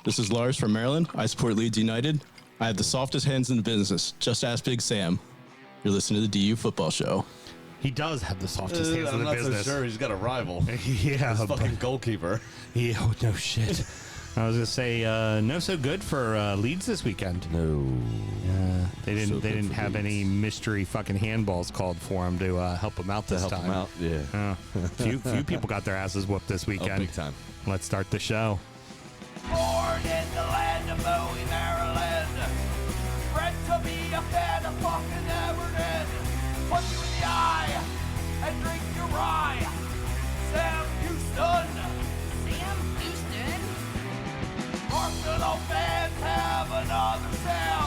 This is Lars from Maryland. I support Leeds United. I have the softest hands in the business. Just ask Big Sam. You're listening to the DU Football Show. He does have the softest hands in the business. I'm not so sure he's got a rival. Yeah. His fucking goalkeeper. Yeah, oh, no shit. I was going to say, no so good for Leeds this weekend. No. They didn't have any mystery fucking handballs called for them to help them out this time. Help him out, yeah. Few people got their asses whooped this weekend. Oh, big time. Let's start the show. Born in the land of Bowie, Maryland. Bred to be a fan of fucking Everton. Punch you in the eye and drink your rye. Sam Houston. Sam Houston? Arsenal fans have another Sam.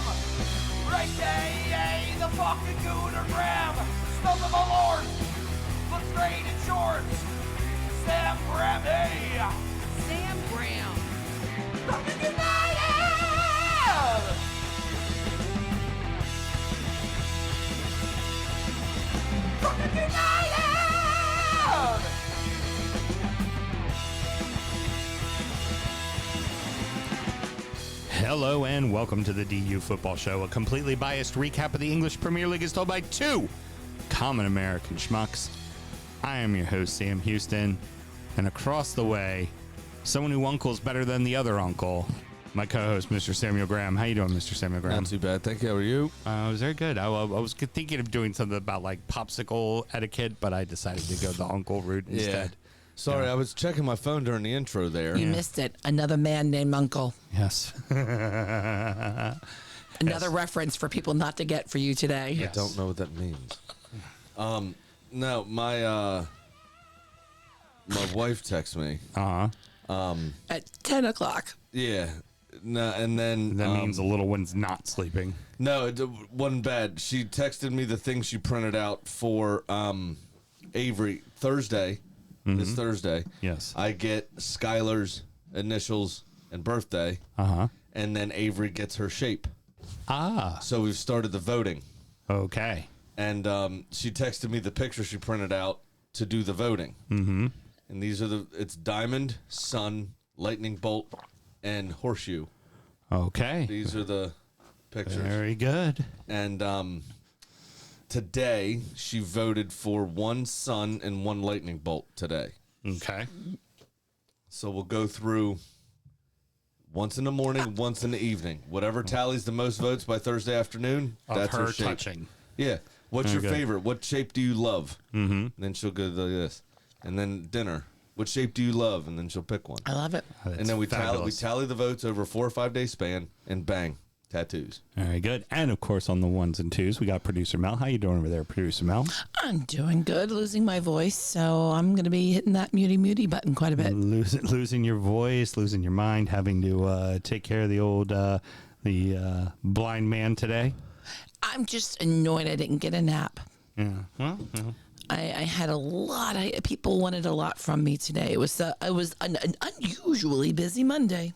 Right day, the fucking Gooner Graham. Stump of a lord. Look straight in shorts. Sam Graham, hey. Sam Graham. Fucking United! Fucking United! Hello and welcome to the DU Football Show, a completely biased recap of the English Premier League as told by two common American schmucks. I am your host, Sam Houston, and across the way, someone who uncles better than the other uncle, my co-host, Mr. Samuel Graham. How you doing, Mr. Samuel Graham? Not too bad, thank you. How are you? I was very good. I was thinking of doing something about like popsicle etiquette, but I decided to go the uncle route instead. Sorry, I was checking my phone during the intro there. You missed it. Another man named Uncle. Yes. Another reference for people not to get for you today. I don't know what that means. No, my wife texts me. At 10 o'clock. Yeah. No, and then That means the little one's not sleeping. No, it wasn't bad. She texted me the thing she printed out for Avery Thursday. This Thursday. Yes. I get Skylar's initials and birthday. And then Avery gets her shape. So we've started the voting. Okay. And she texted me the picture she printed out to do the voting. And these are it's diamond, sun, lightning bolt, and horseshoe. Okay. These are the pictures. Very good. And today she voted for one sun and one lightning bolt today. Okay. So we'll go through once in the morning, once in the evening. Whatever tallies the most votes by Thursday afternoon, that's her shape. touching. Yeah. What's Very your good. favorite? What shape do you love? And then she'll go to this. And then dinner. What shape do you love? And then she'll pick one. I love it. And then we tally the votes over a 4 or 5 day span, and bang, tattoos. Very good. And of course, on the ones and twos, we got producer Mel. How you doing over there, producer Mel? I'm doing good, losing my voice, so I'm going to be hitting that muty button quite a bit. Losing your voice, losing your mind, having to take care of the old blind man today. I'm just annoyed I didn't get a nap. Yeah. Well, I had a lot. People wanted a lot from me today. It was an unusually busy Monday.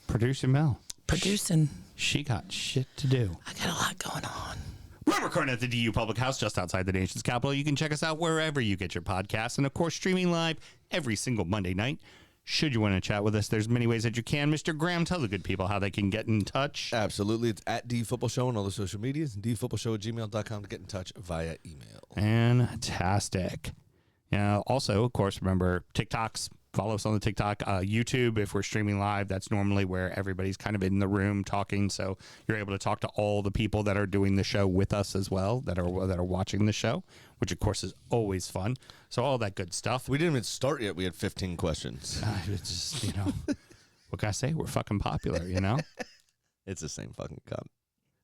producer Mel. Producing. She got shit to do. I got a lot going on. We're recording at the DU Public House just outside the nation's capital. You can check us out wherever you get your podcasts. And, of course, streaming live every single Monday night. Should you want to chat with us, there's many ways that you can. Mr. Graham, tell the good people how they can get in touch. Absolutely. It's at DU Football Show on all the social medias. DUFootballShow@gmail.com to get in touch via email. Fantastic. Yeah. Also, of course, remember TikToks. Follow us on the TikTok, YouTube. If we're streaming live, that's normally where everybody's kind of in the room talking. So you're able to talk to all the people that are doing the show with us as well, that are watching the show, which of course is always fun. So all that good stuff. We didn't even start yet. We had 15 questions. It's just, what can I say? We're fucking popular, It's the same fucking cup.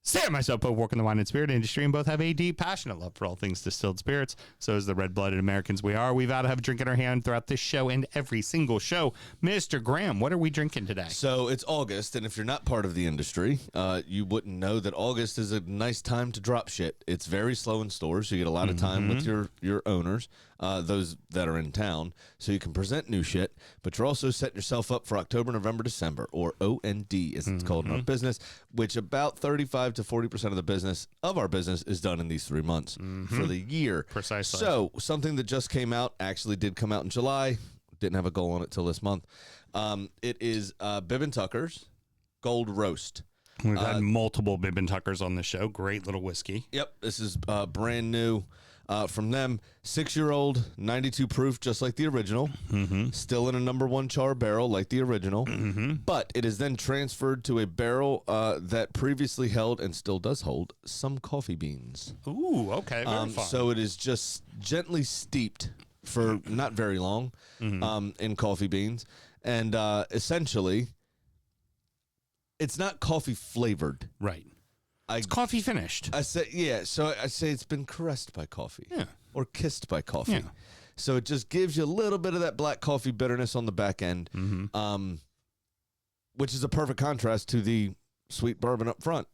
Sam and myself both work in the wine and spirit industry and both have a deep, passionate love for all things distilled spirits. So as the red-blooded Americans we are, we vow to have a drink in our hand throughout this show and every single show. Mr. Graham, what are we drinking today? So it's August, and if you're not part of the industry, you wouldn't know that August is a nice time to drop shit. It's very slow in stores, so you get a lot of time with your owners, those that are in town, so you can present new shit, but you're also setting yourself up for October, November, December, or OND, as it's called in our business, which about 35 to 40% of the business of our business is done in these 3 months for the year. Precisely. So something that just came out, actually did come out in July, didn't have a goal on it till this month. It is Bibb Tucker's Gold Roast. We've had multiple Bibb Tuckers on the show. Great little whiskey. Yep, this is brand new from them. 6-year-old, 92 proof, just like the original. Still in a number 1 char barrel like the original. But it is then transferred to a barrel that previously held and still does hold some coffee beans. Ooh, okay. Very fun. So it is just gently steeped for not very long in coffee beans. And essentially, it's not coffee flavored. Right. It's coffee finished. I say, yeah. So I say it's been caressed by coffee. Yeah. Or kissed by coffee. Yeah. So it just gives you a little bit of that black coffee bitterness on the back end, which is a perfect contrast to the sweet bourbon up front.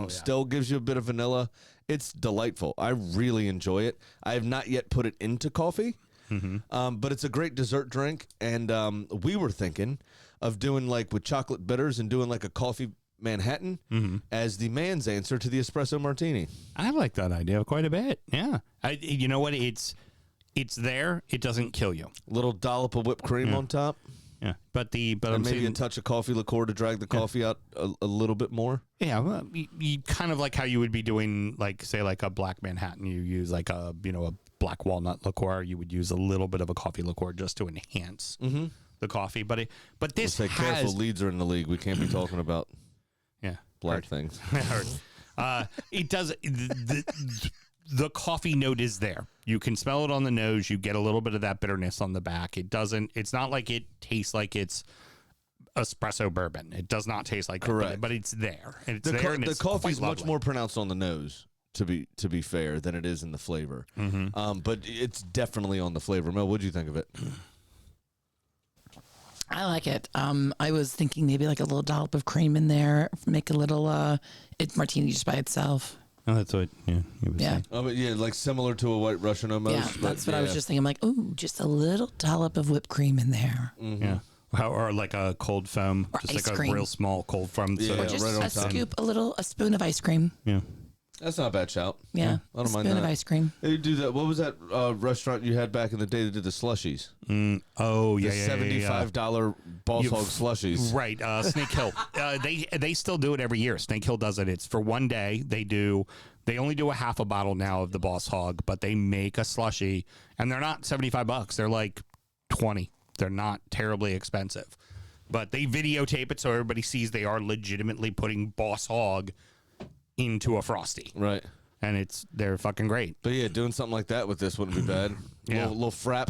Still gives you a bit of vanilla. It's delightful. I really enjoy it. I have not yet put it into coffee, but it's a great dessert drink. And we were thinking of doing like with chocolate bitters and doing like a coffee Manhattan as the man's answer to the espresso martini. I like that idea quite a bit. Yeah. You know what? It's there. It doesn't kill you. Little dollop of whipped cream on top. Yeah. But and I'm maybe saying, a touch of coffee liqueur to drag the coffee out a little bit more. Yeah. Well, you kind of like how you would be doing, like, say, like a black Manhattan. You use like a black walnut liqueur. You would use a little bit of a coffee liqueur just to enhance the coffee. But this Let's say careful, Leeds are in the league. We can't be talking about black things. It does. The coffee note is there. You can smell it on the nose. You get a little bit of that bitterness on the back. It's not like it tastes like it's espresso bourbon. It does not taste like Correct. But it's there. And it's the coffee is much more pronounced on the nose, to be fair, than it is in the flavor. But it's definitely on the flavor. Mel, what do you think of it? I like it. I was thinking maybe like a little dollop of cream in there, make a little martini just by itself. Oh, that's what you would say. Oh, but yeah, like similar to a White Russian almost. Yeah, that's what I was just thinking. I'm like, ooh, just a little dollop of whipped cream in there. Yeah. Or like a cold foam, or just ice like cream. a real small cold foam. Yeah, Or just right on a top. scoop, a spoon of ice cream. Yeah. That's not a bad shout. Yeah, I don't a mind spoon that. of ice cream. They do that. What was that restaurant you had back in the day that did the slushies? Oh, The yeah. $75 Boss Hog slushies. Right. Snake Hill. They still do it every year. Snake Hill does it. It's for one day. They only do a half a bottle now of the Boss Hog, but they make a slushie, and they're not $75. They're like $20. They're not terribly expensive, but they videotape it so everybody sees they are legitimately putting Boss Hog into a Frosty. Right. And they're fucking great. But yeah, doing something like that with this wouldn't be bad. Yeah. Little frap.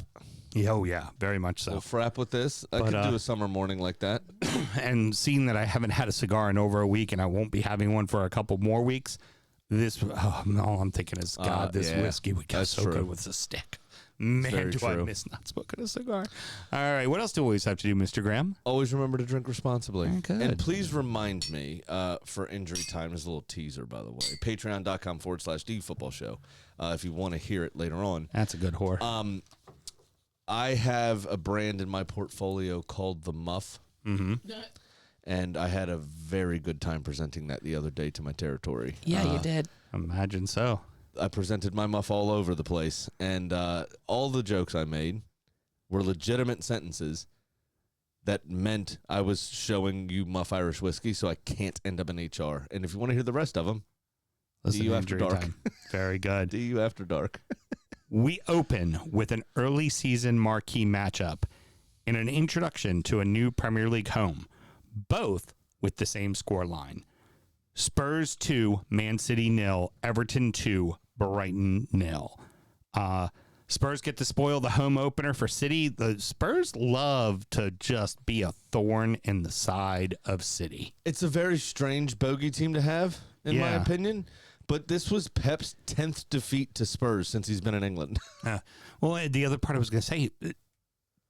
Yeah, oh yeah, very much so. Little frap with this. I could do a summer morning like that. And seeing that I haven't had a cigar in over a week and I won't be having one for a couple more weeks, all I'm thinking is, God, this whiskey would go so good with a stick. Man, do I miss not smoking a cigar. All right, what else do we always have to do, Mr. Graham? Always remember to drink responsibly. Good. And please remind me for injury time, there's a little teaser, by the way. Patreon.com/DFootballShow if you want to hear it later on. That's a good whore. I have a brand in my portfolio called The Muff. And I had a very good time presenting that the other day to my territory. Yeah, you did. Imagine so. I presented my muff all over the place, and all the jokes I made were legitimate sentences that meant I was showing you Muff Irish whiskey, so I can't end up in HR. And if you want to hear the rest of them, DU After Dark. Time. Very good. DU After Dark. We open with an early season marquee matchup and an introduction to a new Premier League home, both with the same scoreline. Spurs 2, Man City 0, Everton 2, Brighton 0. Spurs get to spoil the home opener for City. The Spurs love to just be a thorn in the side of City. It's a very strange bogey team to have, in my opinion. But this was Pep's 10th defeat to Spurs since he's been in England. Well, the other part I was going to say,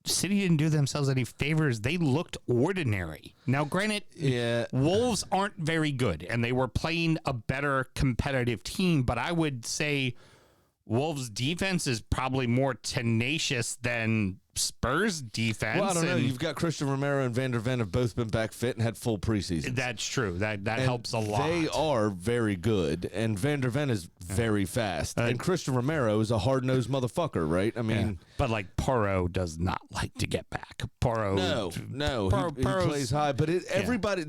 City didn't do themselves any favors. They looked ordinary. Now, granted, Wolves aren't very good, and they were playing a better competitive team, but I would say Wolves' defense is probably more tenacious than Spurs defense. Well, I don't know. You've got Christian Romero and Van der Ven have both been back fit and had full preseason. That's true. That helps a lot. They are very good, and Van der Ven is very fast. And Christian Romero is a hard-nosed motherfucker, right? I mean... But, like, Porro does not like to get back. Porro... No. He plays high. But everybody...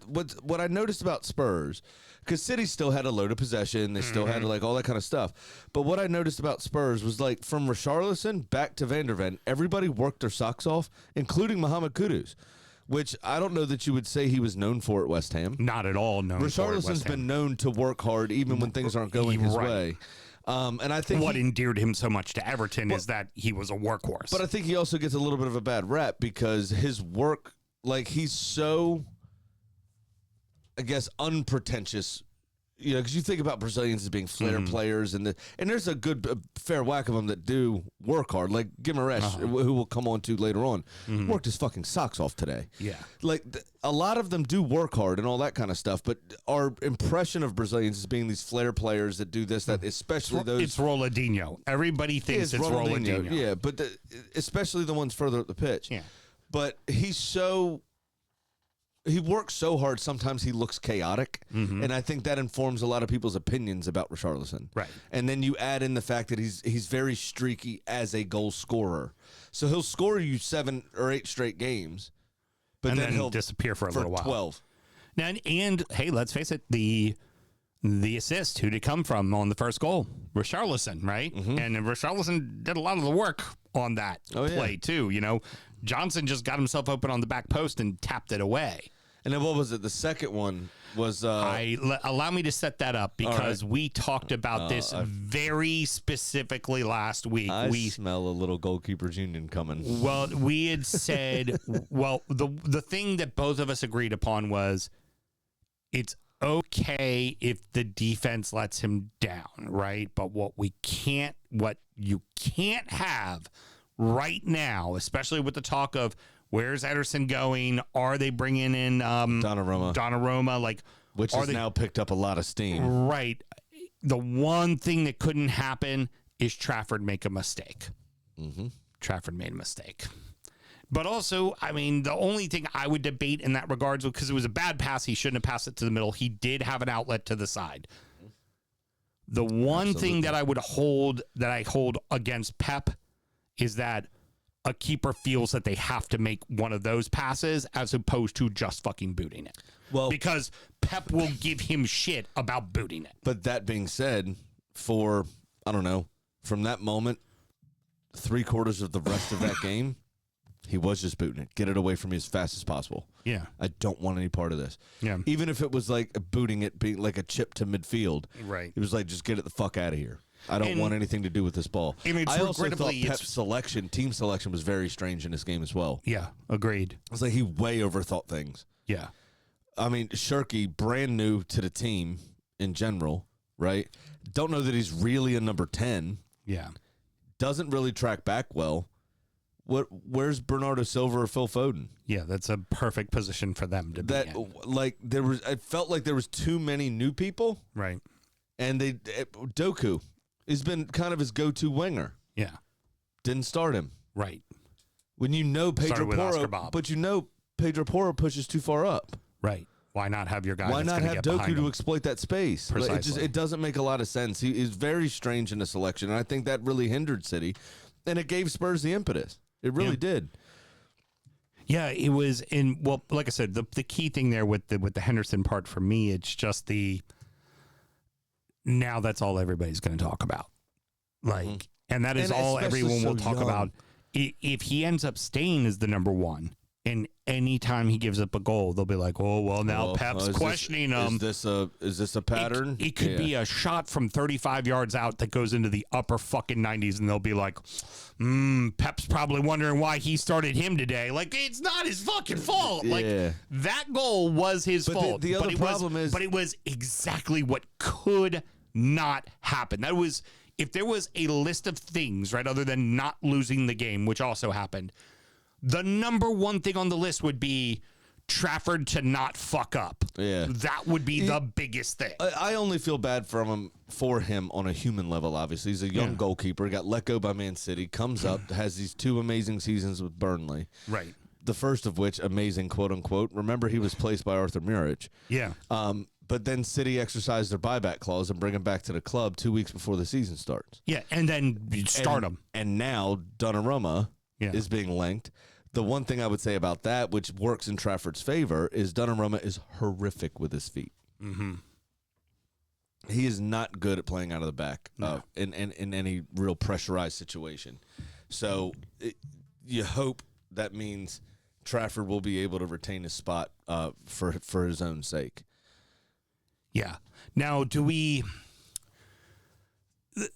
What I noticed about Spurs... Because City still had a load of possession. They still had, like, all that kind of stuff. But what I noticed about Spurs was, like, from Richarlison back to Van der Ven, everybody worked their socks off, including Mohamed Kudus, which I don't know that you would say he was known for at West Ham. Not at all known for at West Ham. Richarlison's been known to work hard even when things aren't going his way. And I think what endeared him so much to Everton is that he was a workhorse. But I think he also gets a little bit of a bad rap because his work, like, he's so... I guess, unpretentious, you know, because you think about Brazilians as being flair players, and there's a fair whack of them that do work hard, like Guimaraes, who we'll come on to later on, worked his fucking socks off today. Yeah. Like, a lot of them do work hard and all that kind of stuff, but our impression of Brazilians as being these flair players that do this, that, especially those... It's Ronaldinho. Everybody thinks it's Ronaldinho. Yeah, but especially the ones further up the pitch. Yeah. But he works so hard, sometimes he looks chaotic, and I think that informs a lot of people's opinions about Richarlison. Right. And then you add in the fact that he's very streaky as a goal scorer. So he'll score you 7 or 8 straight games, but then he'll disappear for a little while. 12. And hey, let's face it, the assist, who did it come from on the first goal? Richarlison, right? And Richarlison did a lot of the work on that play, too. You know, Johnson just got himself open on the back post and tapped it away. And then what was it? The second one was... allow me to set that up because we talked about this very specifically last week. I smell a little goalkeepers union coming. Well, we had said... the thing that both of us agreed upon was it's okay if the defense lets him down, right? But what you can't have right now, especially with the talk of where's Ederson going? Are they bringing in Donnarumma? Like, which has now picked up a lot of steam. Right. The one thing that couldn't happen is Trafford make a mistake. Trafford made a mistake. But also, I mean, the only thing I would debate in that regards, because it was a bad pass, he shouldn't have passed it to the middle. He did have an outlet to the side. The one thing that I hold against Pep is that a keeper feels that they have to make one of those passes as opposed to just fucking booting it. Well, because Pep will give him shit about booting it. But that being said, from that moment, 3/4 of the rest of that game, he was just booting it. Get it away from me as fast as possible. Yeah. I don't want any part of this. Yeah. Even if it was like booting it being like a chip to midfield. Right. It was like, just get it the fuck out of here. I don't want anything to do with this ball. I also thought Pep's team selection was very strange in this game as well. Yeah, agreed. It's like he way overthought things. Yeah. I mean, Shirky, brand new to the team in general, right? Don't know that he's really a number 10. Yeah. Doesn't really track back well. Where's Bernardo Silva or Phil Foden? Yeah, that's a perfect position for them to be in. It felt like there was too many new people. Right. And Doku has been kind of his go-to winger. Yeah. Didn't start him. Right. When you know Pedro Porro, but you know Pedro Porro pushes too far up. Right. Why not have your guy? Why not have Doku to exploit that space? Precisely. It doesn't make a lot of sense. He is very strange in the selection, and I think that really hindered City, and it gave Spurs the impetus. It really did. Yeah, it was like I said, the key thing there with the Henderson part for me, it's just now that's all everybody's going to talk about. Like, and that is all everyone will talk about. If he ends up staying as the number 1, and anytime he gives up a goal, they'll be like, "Oh, well, now Pep's questioning him." Is this a pattern? It could be a shot from 35 yards out that goes into the upper fucking 90s, and they'll be like, Pep's probably wondering why he started him today. Like, it's not his fucking fault. Like, that goal was his fault. The other problem is... But it was exactly what could not happen. That was... If there was a list of things, right, other than not losing the game, which also happened, the number 1 thing on the list would be Trafford to not fuck up. Yeah. That would be the biggest thing. I only feel bad for him on a human level, obviously. He's a young goalkeeper, got let go by Man City, comes up, has these 2 amazing seasons with Burnley. Right. The first of which, amazing, quote unquote. Remember, he was placed by Arthur Muric. Yeah. But then City exercised their buyback clause and bring him back to the club 2 weeks before the season starts. Yeah, and then you start him. And now Donnarumma is being linked. The one thing I would say about that, which works in Trafford's favor, is Donnarumma is horrific with his feet. Mm-hmm. He is not good at playing out of the back in any real pressurized situation. So you hope that means Trafford will be able to retain his spot for his own sake. Yeah. Now,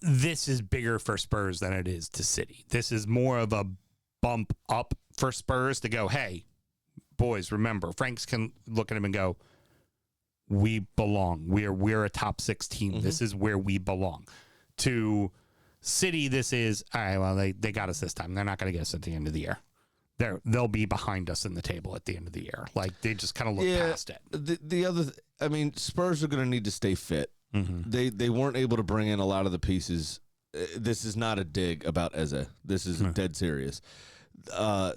this is bigger for Spurs than it is to City. This is more of a bump up for Spurs to go, hey, boys, remember, Franks can look at him and go, we belong. We're a top 6 team. Mm-hmm. This is where we belong. To City, this is, all right, well, they got us this time. They're not going to get us at the end of the year. They'll be behind us in the table at the end of the year. Like, they just kind of look past it. The other, Spurs are going to need to stay fit. Mm-hmm. They weren't able to bring in a lot of the pieces. This is not a dig about Eze. This is dead serious.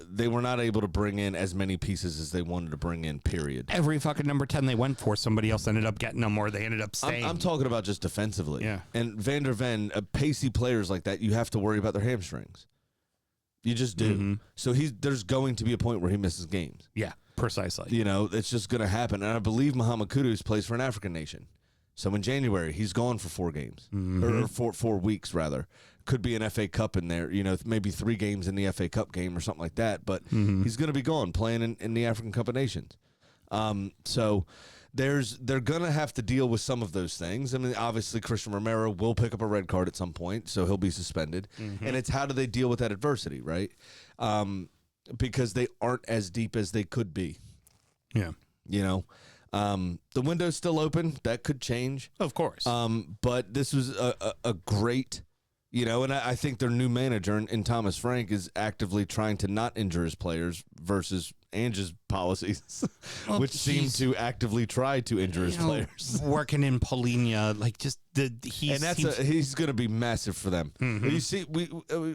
They were not able to bring in as many pieces as they wanted to bring in, period. Every fucking number 10 they went for, somebody else ended up getting them, or they ended up staying. I'm talking about just defensively. Yeah. And Van der Ven, pacey players like that, you have to worry about their hamstrings. You just do. Mm-hmm. So there's going to be a point where he misses games. Yeah, precisely. It's just going to happen. And I believe Mohamed Kudus plays for an African nation. So in January, he's gone for 4 games. Mm-hmm. Or 4 weeks, rather. Could be an FA Cup in there. Maybe 3 games in the FA Cup game or something like that. But he's going to be gone playing in the African Cup of Nations. So they're going to have to deal with some of those things. Obviously, Christian Romero will pick up a red card at some point, so he'll be suspended. Mm-hmm. And it's how do they deal with that adversity, right? Because they aren't as deep as they could be. Yeah. The window's still open. That could change. Of course. But this was a great, and I think their new manager in Thomas Frank is actively trying to not injure his players versus Ange's policies, which seem to actively try to injure his players. Working in Paulinho, he's going to be massive for them. Mm-hmm. You see, we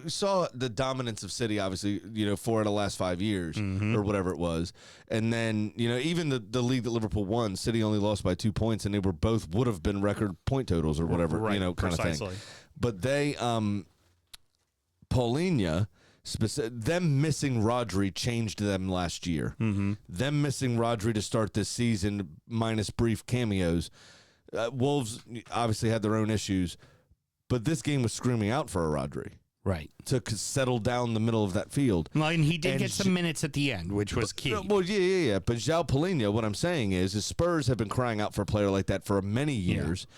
saw the dominance of City, obviously, 4 out of the last 5 years or whatever it was, and then even the league that Liverpool won, City only lost by 2 points, and they would have been record point totals or whatever, right, kind of thing. But they, Paulinho. Them missing Rodri changed them last year. Mm-hmm. Them missing Rodri to start this season, minus brief cameos. Wolves obviously had their own issues, but this game was screaming out for a Rodri. Right. To settle down the middle of that field. Well, and he did get some minutes at the end, which was key. Well, yeah. But João Paulinho, what I'm saying is Spurs have been crying out for a player like that for many years. Yeah.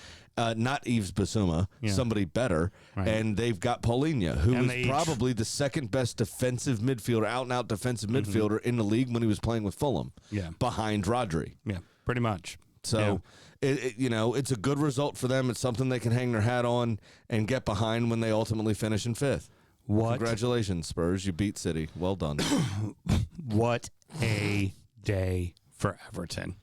Not Yves Bissouma, somebody better. Right. And they've got Paulinho, who is probably the second best defensive midfielder, out-and-out defensive midfielder in the league when he was playing with Fulham. Yeah. Behind Rodri. Yeah, pretty much. So, it's a good result for them. It's something they can hang their hat on and get behind when they ultimately finish in 5th. Congratulations, Spurs. You beat City. Well done. What a day for Everton.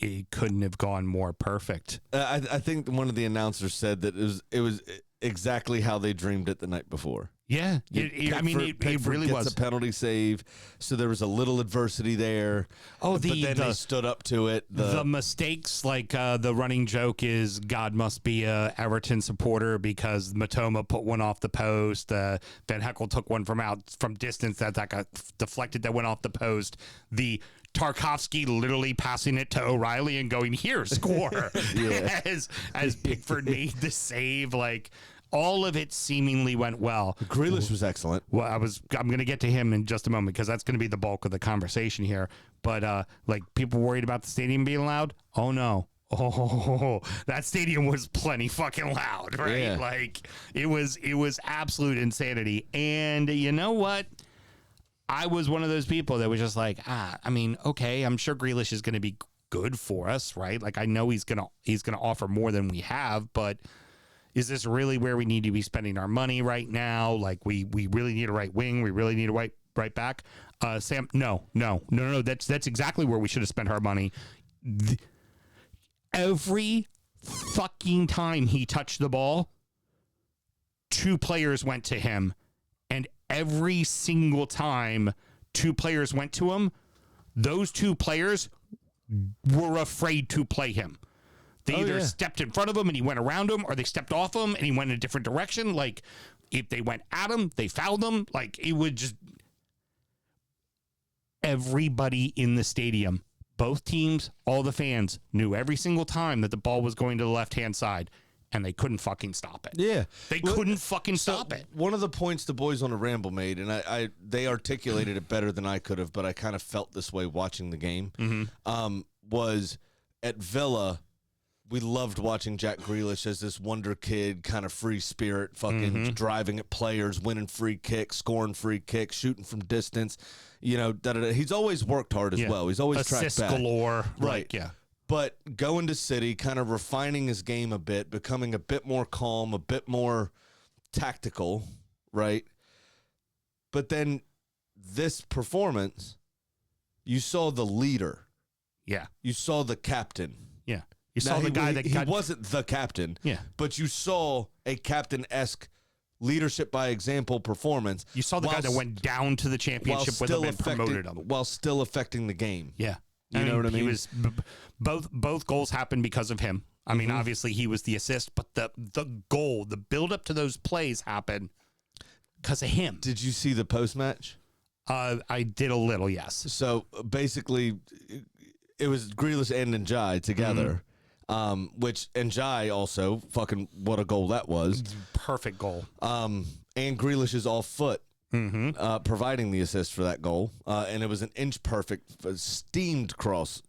It couldn't have gone more perfect. I think one of the announcers said that it was exactly how they dreamed it the night before. Yeah, it really was a penalty save, so there was a little adversity there. But then they stood up to it. The mistakes, like the running joke is God must be a Everton supporter because Matoma put one off the post. Van Heckel took one from distance that got deflected that went off the post. The Tarkovsky literally passing it to O'Reilly and going, here, score. as Pickford made the save, all of it seemingly went well. Grealish was excellent. Well, I'm going to get to him in just a moment because that's going to be the bulk of the conversation here. But people worried about the stadium being loud. Oh no. Oh, that stadium was plenty fucking loud, right? Yeah. It was absolute insanity. And you know what? I was one of those people that was just okay, I'm sure Grealish is going to be good for us, right? I know he's going to offer more than we have, but is this really where we need to be spending our money right now? We really need a right wing. We really need a right back. Sam, no. That's exactly where we should have spent our money. Every fucking time he touched the ball, 2 players went to him, and every single time 2 players went to him, those 2 players were afraid to play him. They either stepped in front of him and he went around him, or they stepped off him and he went in a different direction. Like, if they went at him, they fouled him. Like, it would just... Everybody in the stadium, both teams, all the fans, knew every single time that the ball was going to the left-hand side, and they couldn't fucking stop it. Yeah. They couldn't fucking stop it. One of the points the boys on the Ramble made, and they articulated it better than I could have, but I kind of felt this way watching the game, was at Villa, we loved watching Jack Grealish as this wonder kid, kind of free spirit, fucking driving at players, winning free kicks, scoring free kicks, shooting from distance. You know, he's always worked hard as well. He's always tracked back. Galore. Right. Yeah. But going to City, kind of refining his game a bit, becoming a bit more calm, a bit more tactical, right? But then this performance, you saw the leader. Yeah. You saw the captain. Yeah. You saw the guy that he wasn't the captain. Yeah. But you saw a captain-esque leadership by example performance. You saw the guy that went down to the championship with him and promoted him. While still affecting the game. Yeah. You know what I mean? He was both goals happened because of him. I mean, obviously he was the assist, but the goal, the build up to those plays happened because of him. Did you see the post-match? I did a little, yes. So basically, it was Grealish and Njai together, which Njai also, fucking what a goal that was. Perfect goal. And Grealish is off foot. Providing the assist for that goal, and it was an inch perfect, steamed cross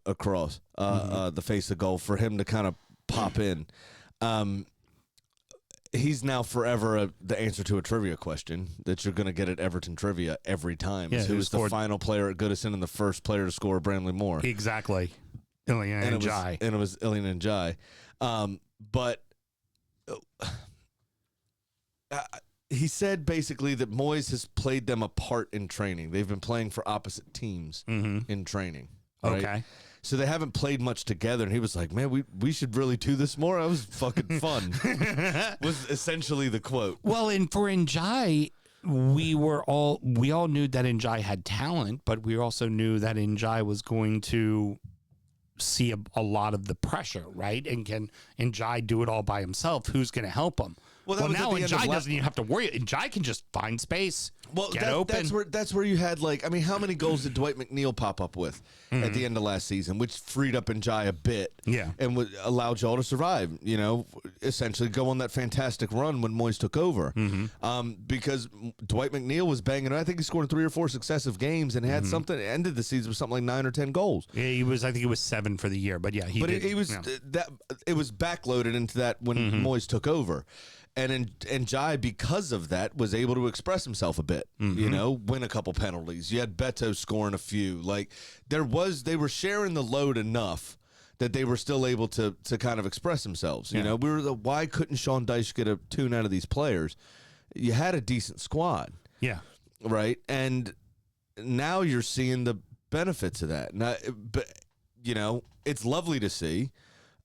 across the face of goal for him to kind of pop in. He's now forever the answer to a trivia question that you're going to get at Everton trivia every time. Yeah, who was the final player at Goodison and the first player to score Bramley Moore? Exactly. Ilian and Njai. And it was Ilian and Njai. But he said basically that Moyes has played them apart in training. They've been playing for opposite teams in training. Right? Okay. So they haven't played much together. And he was like, man, we should really do this more. That was fucking fun. Was essentially the quote. Well, and for Njai, we all knew that Njai had talent, but we also knew that Njai was going to see a lot of the pressure, right? And can Njai do it all by himself? Who's going to help him? Well, now Njai doesn't even have to worry. Njai can just find space, get open. That's where you had, like, I mean, how many goals did Dwight McNeil pop up with at the end of last season, which freed up Njai a bit, and would allow Joel to survive, you know, essentially go on that fantastic run when Moyes took over, because Dwight McNeil was banging. I think he scored in 3 or 4 successive games and had something, ended the season with something like 9 or 10 goals. Yeah, I think it was 7 for the year, but yeah, it was backloaded into that when Moyes took over. And Njai, because of that, was able to express himself a bit, you know, win a couple penalties. You had Beto scoring a few. Like, they were sharing the load enough that they were still able to kind of express themselves. You know, why couldn't Sean Dyche get a tune out of these players? You had a decent squad. Yeah. Right? And now you're seeing the benefits of that. But, you know, it's lovely to see.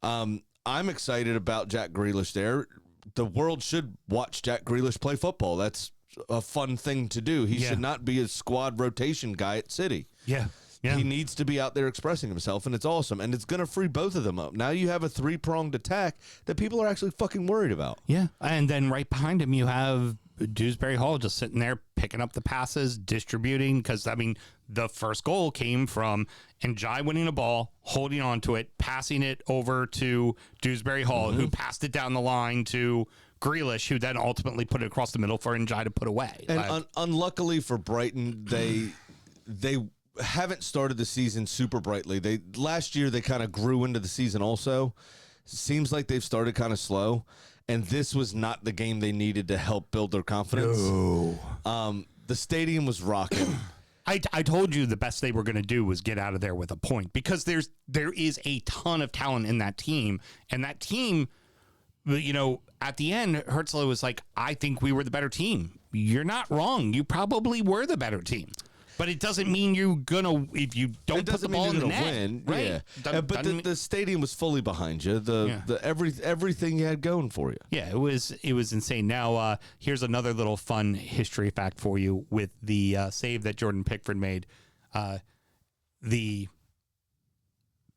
I'm excited about Jack Grealish there. The world should watch Jack Grealish play football. That's a fun thing to do. He should not be a squad rotation guy at City. Yeah. He needs to be out there expressing himself, and it's awesome. And it's going to free both of them up. Now you have a 3-pronged attack that people are actually fucking worried about. Yeah. And then right behind him, you have Dewsbury Hall just sitting there picking up the passes, distributing, because, I mean, the first goal came from Njai winning the ball, holding on to it, passing it over to Dewsbury Hall, who passed it down the line to Grealish, who then ultimately put it across the middle for Njai to put away. And unluckily for Brighton, they haven't started the season super brightly. Last year, they kind of grew into the season also. Seems like they've started kind of slow. And this was not the game they needed to help build their confidence. No. The stadium was rocking. I told you the best they were going to do was get out of there with a point, because there is a ton of talent in that team. And that team, you know, at the end, Herzl was like, I think we were the better team. You're not wrong. You probably were the better team. But it doesn't mean you're gonna if you don't put the ball in the net, win, right? Yeah. But the stadium was fully behind you. Everything you had going for you. Yeah, it was insane. Now, here's another little fun history fact for you with the save that Jordan Pickford made. The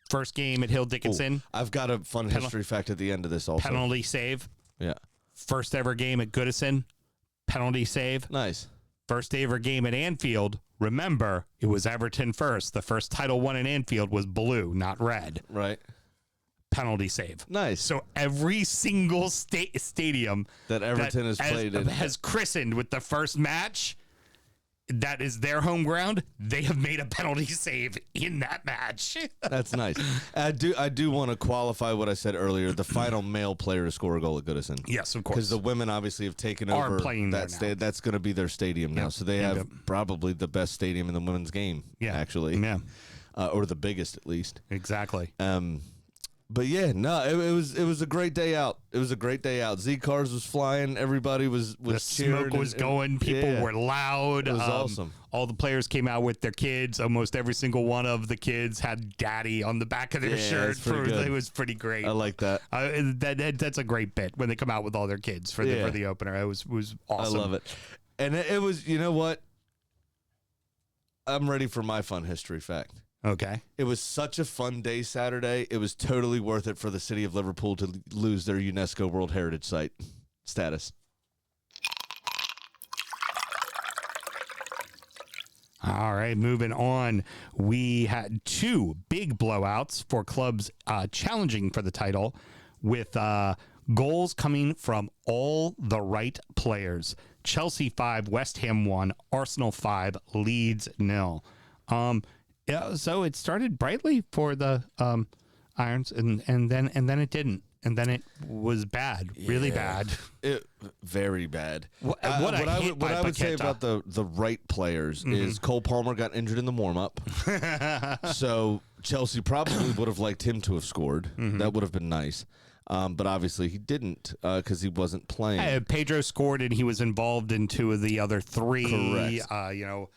first game at Hill Dickinson. I've got a fun history fact at the end of this also. Penalty save. Yeah. First ever game at Goodison. Penalty save. Nice. First ever game at Anfield. Remember, it was Everton first. The first title won in Anfield was blue, not red. Right. Penalty save. Nice. So every single stadium that Everton has played in has christened with the first match that is their home ground. They have made a penalty save in that match. That's nice. I do want to qualify what I said earlier. The final male player to score a goal at Goodison. Yes, of course. Because the women obviously have taken Are over playing that there now. That's going to be their stadium now. So they have probably the best stadium in the women's game. Yeah, actually. Yeah, or the biggest at least. Exactly. But yeah, no, it was a great day out. It was a great day out. Z cars was flying. Everybody was the cheering. smoke was going. People were loud. It was awesome. All the players came out with their kids. Almost every single one of the kids had "daddy" on the back of their shirt. It was pretty great. I like that. That's a great bit when they come out with all their kids for the opener. It was awesome. I love it. And it was, you know what? I'm ready for my fun history fact. Okay. It was such a fun day Saturday. It was totally worth it for the city of Liverpool to lose their UNESCO World Heritage Site status. All right, moving on. We had two big blowouts for clubs challenging for the title with goals coming from all the right players. Chelsea 5, West Ham 1, Arsenal 5, Leeds 0. Yeah, so it started brightly for the Irons, and then it didn't, and then it was bad, really bad. Very bad. What I would say about the right players is Cole Palmer got injured in the warm up, so Chelsea probably would have liked him to have scored. That would have been nice. But obviously he didn't because he wasn't playing. Pedro scored, and he was involved in two of the other three. Correct.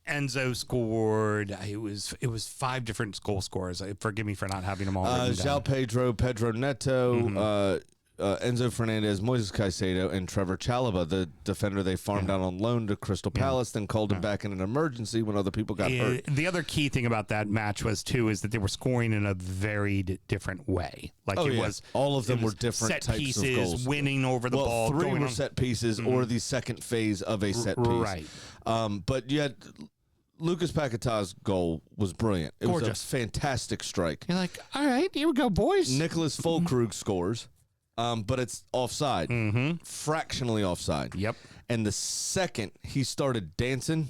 Enzo scored. It was 5 different goal scorers. Forgive me for not having them all written down. João Pedro Neto, Enzo Fernandez, Moises Caicedo, and Trevor Chalobah, the defender they farmed out on loan to Crystal Palace, then called him back in an emergency when other people got hurt. The other key thing about that match is that they were scoring in a very different way. Like was all of them were different set types pieces, of goals. Winning over the ball. 3 were set pieces or the second phase of a set piece. Right. But yet Lucas Paqueta's goal was brilliant. It Gorgeous. was a fantastic strike. You're like, all right, here we go, boys. Nicholas Fulkrug scores. But it's offside, fractionally offside. Yep. And the second he started dancing,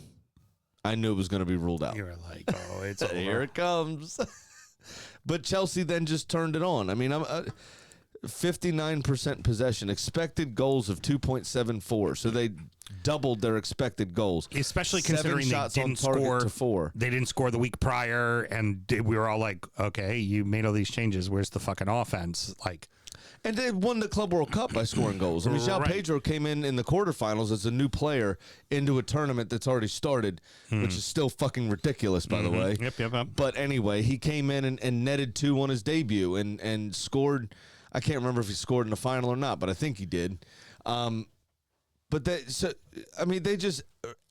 I knew it was going to be ruled out. You were like, oh, it's over. Here it comes. But Chelsea then just turned it on. I mean, 59% possession, expected goals of 2.74. So they doubled their expected goals. Especially 7 considering shots they on didn't target score to 4. They didn't score the week prior, and we were all like, okay, you made all these changes. Where's the fucking offense? Like. And they won the Club World Cup by scoring goals. I mean, João Pedro came in the quarterfinals as a new player into a tournament that's already started, which is still fucking ridiculous, by the way. Yep. But anyway, he came in and netted 2 on his debut and scored. I can't remember if he scored in the final or not, but I think he did. But they just,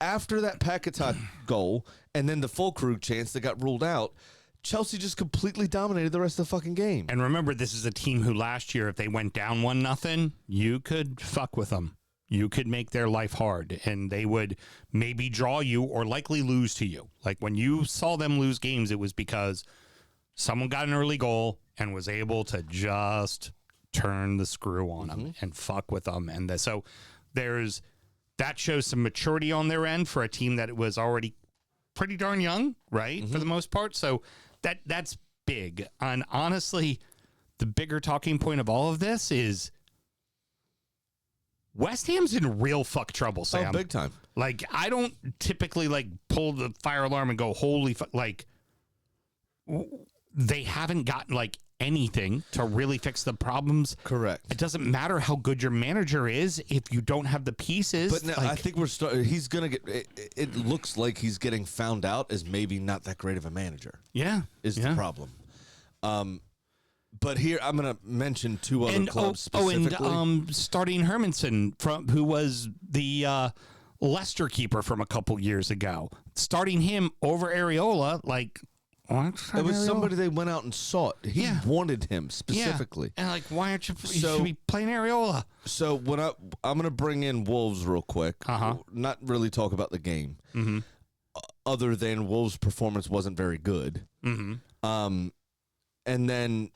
after that Paquetá goal and then the Fulkrug chance that got ruled out, Chelsea just completely dominated the rest of the fucking game. And remember, this is a team who last year, if they went down 1-0, you could fuck with them. You could make their life hard, and they would maybe draw you or likely lose to you. Like when you saw them lose games, it was because someone got an early goal and was able to just turn the screw on them and fuck with them. And so that shows some maturity on their end for a team that was already pretty darn young, right? For the most part. So that's big. And honestly, the bigger talking point of all of this is West Ham's in real fuck trouble, Sam. Oh, big time. Like, I don't typically pull the fire alarm and go, holy fuck. Like, they haven't gotten anything to really fix the problems. Correct. It doesn't matter how good your manager is if you don't have the pieces. But no, I think he's going to get, it looks like he's getting found out as maybe not that great of a manager. Is the problem. But here, I'm going to mention two other clubs specifically. Starting Hermanson, who was the Leicester keeper from a couple years ago. Starting him over Areola, like, what? It was somebody they went out and sought. He wanted him specifically. Yeah. And like, why aren't you should be playing Areola? So when I'm going to bring in Wolves real quick, not really talk about the game, other than Wolves' performance wasn't very good. And then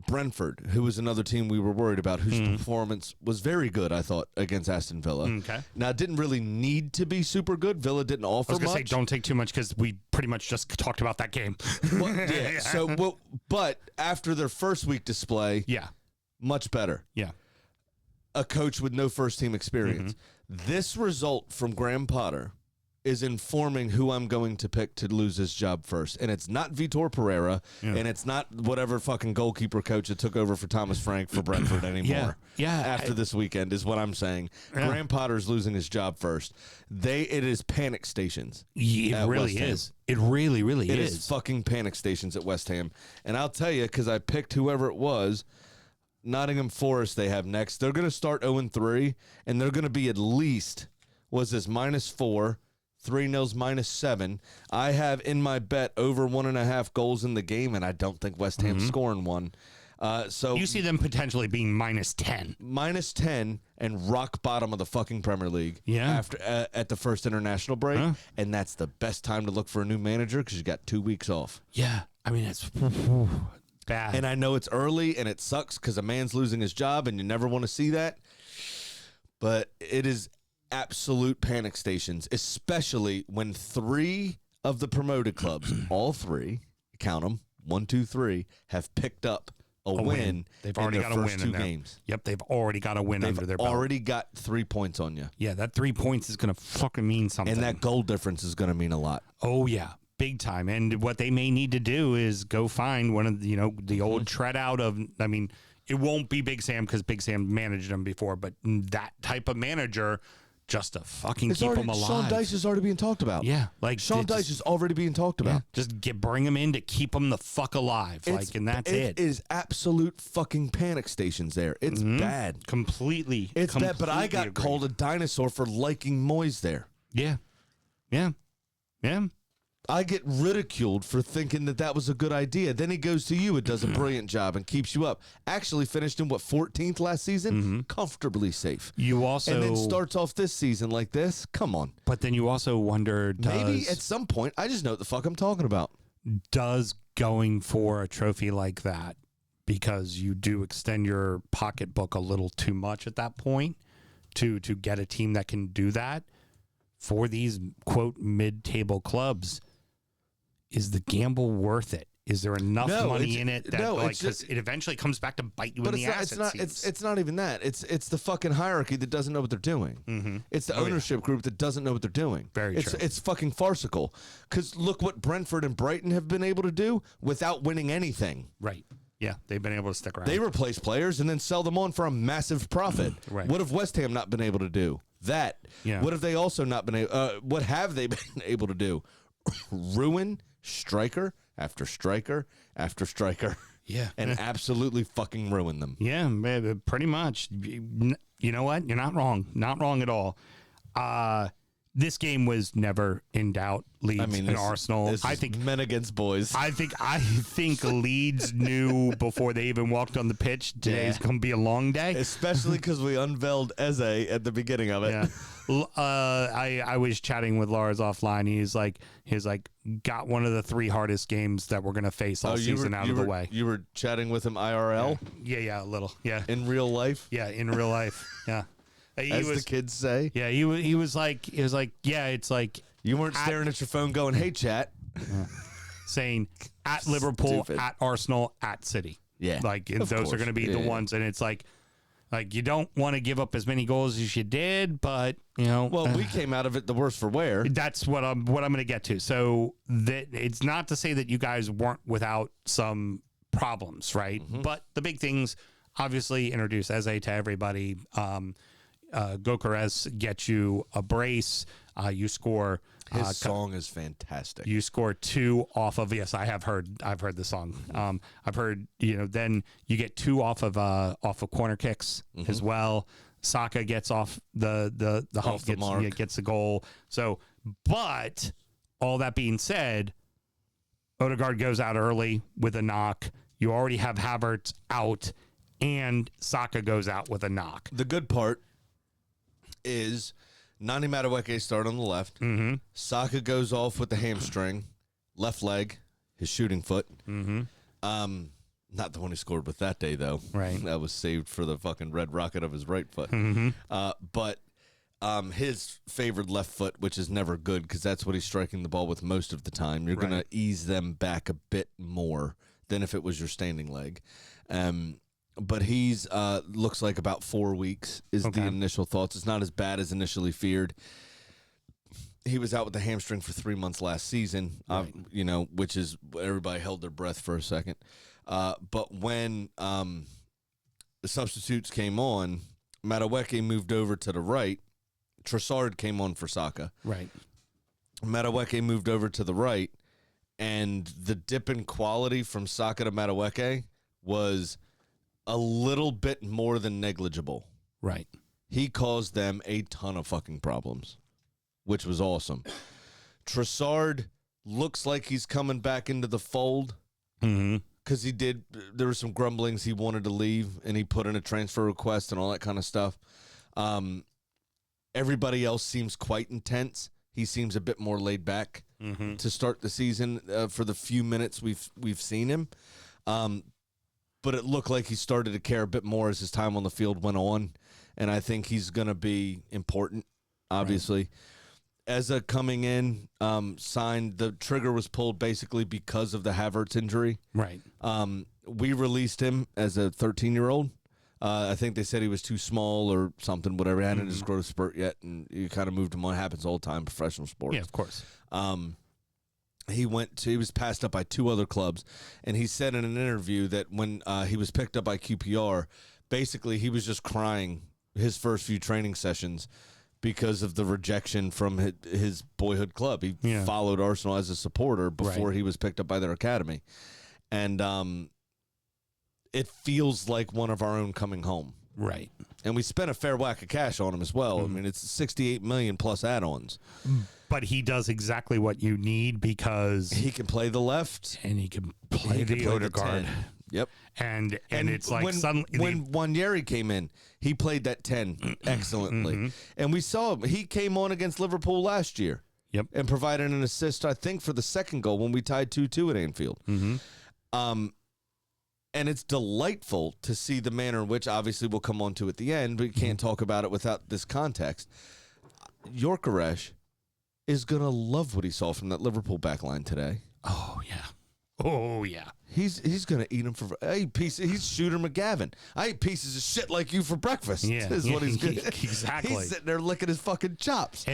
Brentford, who was another team we were worried about, whose performance was very good, I thought, against Aston Villa. Okay. Now, it didn't really need to be super good. Villa didn't offer much. I was going to say, don't take too much because we pretty much just talked about that game. But after their first week display, much better. Yeah. A coach with no first-team experience. This result from Graham Potter is informing who I'm going to pick to lose his job first. And it's not Vitor Pereira, and it's not whatever fucking goalkeeper coach that took over for Thomas Frank for Brentford anymore. After this weekend is what I'm saying. Graham Potter's losing his job first. It is panic stations. It really is. It really, really is. It is fucking panic stations at West Ham. And I'll tell you, because I picked whoever it was, Nottingham Forest they have next. They're going to start 0-3, and they're going to be at least, -4, 3-0, -7. I have in my bet over 1.5 goals in the game, and I don't think West Ham's scoring one. So you see them potentially being -10. -10 and rock bottom of the fucking Premier League. After at the first international break, and that's the best time to look for a new manager because you got 2 weeks off. Yeah, I mean it's bad. And I know it's early and it sucks because a man's losing his job, and you never want to see that. But it is absolute panic stations, especially when 3 of the promoted clubs, all 3, count them, 1, 2, 3, have picked up a win. They've already got a win in 2 games. Yep, they've already got a win under their belt. They've already got 3 points on you. Yeah, that 3 points is going to fucking mean something. And that goal difference is going to mean a lot. Oh, yeah. Big time. And what they may need to do is go find one of the old tread out of, I mean, it won't be Big Sam because Big Sam managed them before, but that type of manager just to fucking keep them alive. Sean Dyche is already being talked about. Yeah. Like Sean Dyche is already being talked about. Just bring them in to keep them the fuck alive. And that's it. It is absolute fucking panic stations there. It's bad. Completely. It's bad, but I got called a dinosaur for liking Moyes there. Yeah. Yeah. Yeah. I get ridiculed for thinking that was a good idea. Then he goes to you and does a brilliant job and keeps you up. Actually finished in, 14th last season? Comfortably safe. You also... And then starts off this season like this? Come on. But then you also wonder, maybe at some point, I just know what the fuck I'm talking about. Does going for a trophy like that, because you do extend your pocketbook a little too much at that point to get a team that can do that for these, quote, mid-table clubs... Is the gamble worth it? Is there enough money in it that because it eventually comes back to bite you in the ass? It's not even that. It's the fucking hierarchy that doesn't know what they're doing. It's the ownership group that doesn't know what they're doing. Very true. It's fucking farcical. Because look what Brentford and Brighton have been able to do without winning anything. Right. Yeah, they've been able to stick around. They replace players and then sell them on for a massive profit. Right. What have West Ham not been able to do? That. Yeah. What have they also not been able? What have they been able to do? Ruin striker after striker after striker. Yeah. And absolutely fucking ruin them. Yeah, pretty much. You know what? You're not wrong. Not wrong at all. This game was never in doubt. Leeds and Arsenal. I think men against boys. I think Leeds knew before they even walked on the pitch today's going to be a long day. Especially because we unveiled Eze at the beginning of it. Yeah. I was chatting with Lars offline. He's like, got one of the 3 hardest games that we're going to face all season out of the way. You were chatting with him IRL? Yeah, a little. Yeah. In real life? Yeah, in real life. Yeah. As the kids say? Yeah, he was like, yeah, it's like. You weren't staring at your phone going, hey, chat. Saying at Liverpool, Stupid. at Arsenal, at City. Yeah. Like, those are going to be the ones. And it's like you don't want to give up as many goals as you did, but, Well, we came out of it the worse for wear. That's what I'm going to get to. So it's not to say that you guys weren't without some problems, right? But the big things, obviously, introduce Eze to everybody. Gokares gets you a brace. You score. His song is fantastic. You score 2 off of. Yes, I've heard the song. I've heard. Then you get 2 off of corner kicks as well. Saka gets off the hump, the mark. Gets the goal. So, but all that being said, Odegaard goes out early with a knock. You already have Havertz out, and Saka goes out with a knock. The good part is Nani Madueke start on the left. Saka goes off with the hamstring, left leg, his shooting foot. Not the one he scored with that day, though. Right. That was saved for the fucking red rocket of his right foot. But his favored left foot, which is never good because that's what he's striking the ball with most of the time. You're going to ease them back a bit more than if it was your standing leg. But he's looks like about 4 weeks is the initial thoughts. It's not as bad as initially feared. He was out with the hamstring for 3 months last season, which is everybody held their breath for a second. But when the substitutes came on, Madueke moved over to the right. Trossard came on for Saka. Right. Madueke moved over to the right, and the dip in quality from Saka to Madueke was a little bit more than negligible. Right. He caused them a ton of fucking problems, which was awesome. Trossard looks like he's coming back into the fold because there were some grumblings he wanted to leave, and he put in a transfer request and all that kind of stuff. Everybody else seems quite intense. He seems a bit more laid back to start the season for the few minutes we've seen him. But it looked like he started to care a bit more as his time on the field went on, and I think he's going to be important, obviously. Right. Eza coming in, signed, the trigger was pulled basically because of the Havertz injury. Right. We released him as a 13-year-old. I think they said he was too small or something, whatever. He hadn't his growth spurt yet, and you kind of moved him on. It happens all the time in professional sports. Yeah, of course. He was passed up by 2 other clubs, and he said in an interview that when he was picked up by QPR, basically he was just crying his first few training sessions because of the rejection from his boyhood club. He followed Arsenal as a supporter before he was picked up by their academy. And it feels like one of our own coming home. Right. And we spent a fair whack of cash on him as well. I mean, it's $68 million plus add-ons. But he does exactly what you need because he can play the left and he can play the Odegaard. Yep. And it's like when Wanjeri came in, he played that 10 excellently. And we saw him. He came on against Liverpool last year. Yep. And provided an assist, I think, for the second goal when we tied 2-2 at Anfield. And it's delightful to see the manner in which, obviously, we'll come on to at the end, but you can't talk about it without this context. Gyökeres is going to love what he saw from that Liverpool backline today. Oh, yeah. Oh, yeah. He's going to eat him for... He's Shooter McGavin. I eat pieces of shit like you for breakfast. Yeah. Is what he's good. Exactly. He's sitting there licking his fucking chops.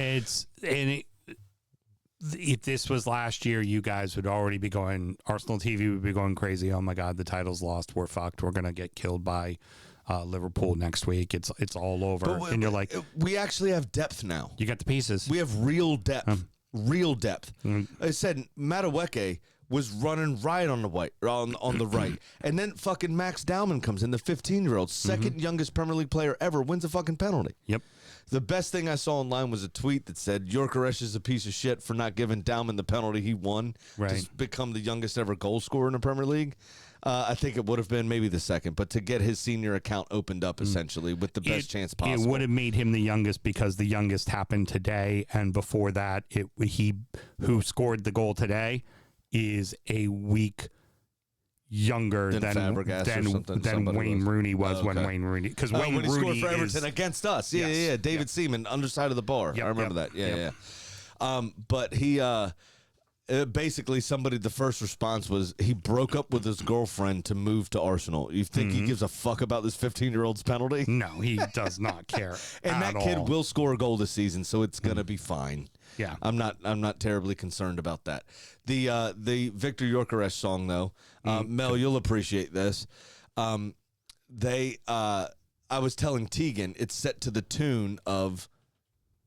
If this was last year, you guys would already be going, Arsenal TV would be going crazy. Oh my God, the title's lost. We're fucked. We're going to get killed by Liverpool next week. It's all over. And you're like, we actually have depth now. You got the pieces. We have real depth. Real depth. I said Madueke was running right on the right. And then fucking Max Dowman comes in, the 15-year-old, second youngest Premier League player ever, wins a fucking penalty. Yep. The best thing I saw online was a tweet that said Gyökeres is a piece of shit for not giving Dowman the penalty he won to become the youngest ever goal scorer in the Premier League. I think it would have been maybe the second, but to get his senior account opened up essentially with the best chance possible. It would have made him the youngest because the youngest happened today, and before that, he who scored the goal today is a week younger than Wayne Rooney was when Wayne Rooney, because Wayne when he Rooney scored for Everton against us. Yeah. David Seaman, underside of the bar. Yep, I remember that. Yeah. But he Basically, the first response was he broke up with his girlfriend to move to Arsenal. You think he gives a fuck about this 15-year-old's penalty? No, he does not care. And at that kid all. will score a goal this season, so it's gonna be fine. Yeah. I'm not terribly concerned about that. The Victor Yorkeresh song though, Mel, you'll appreciate this. I was telling Tegan it's set to the tune of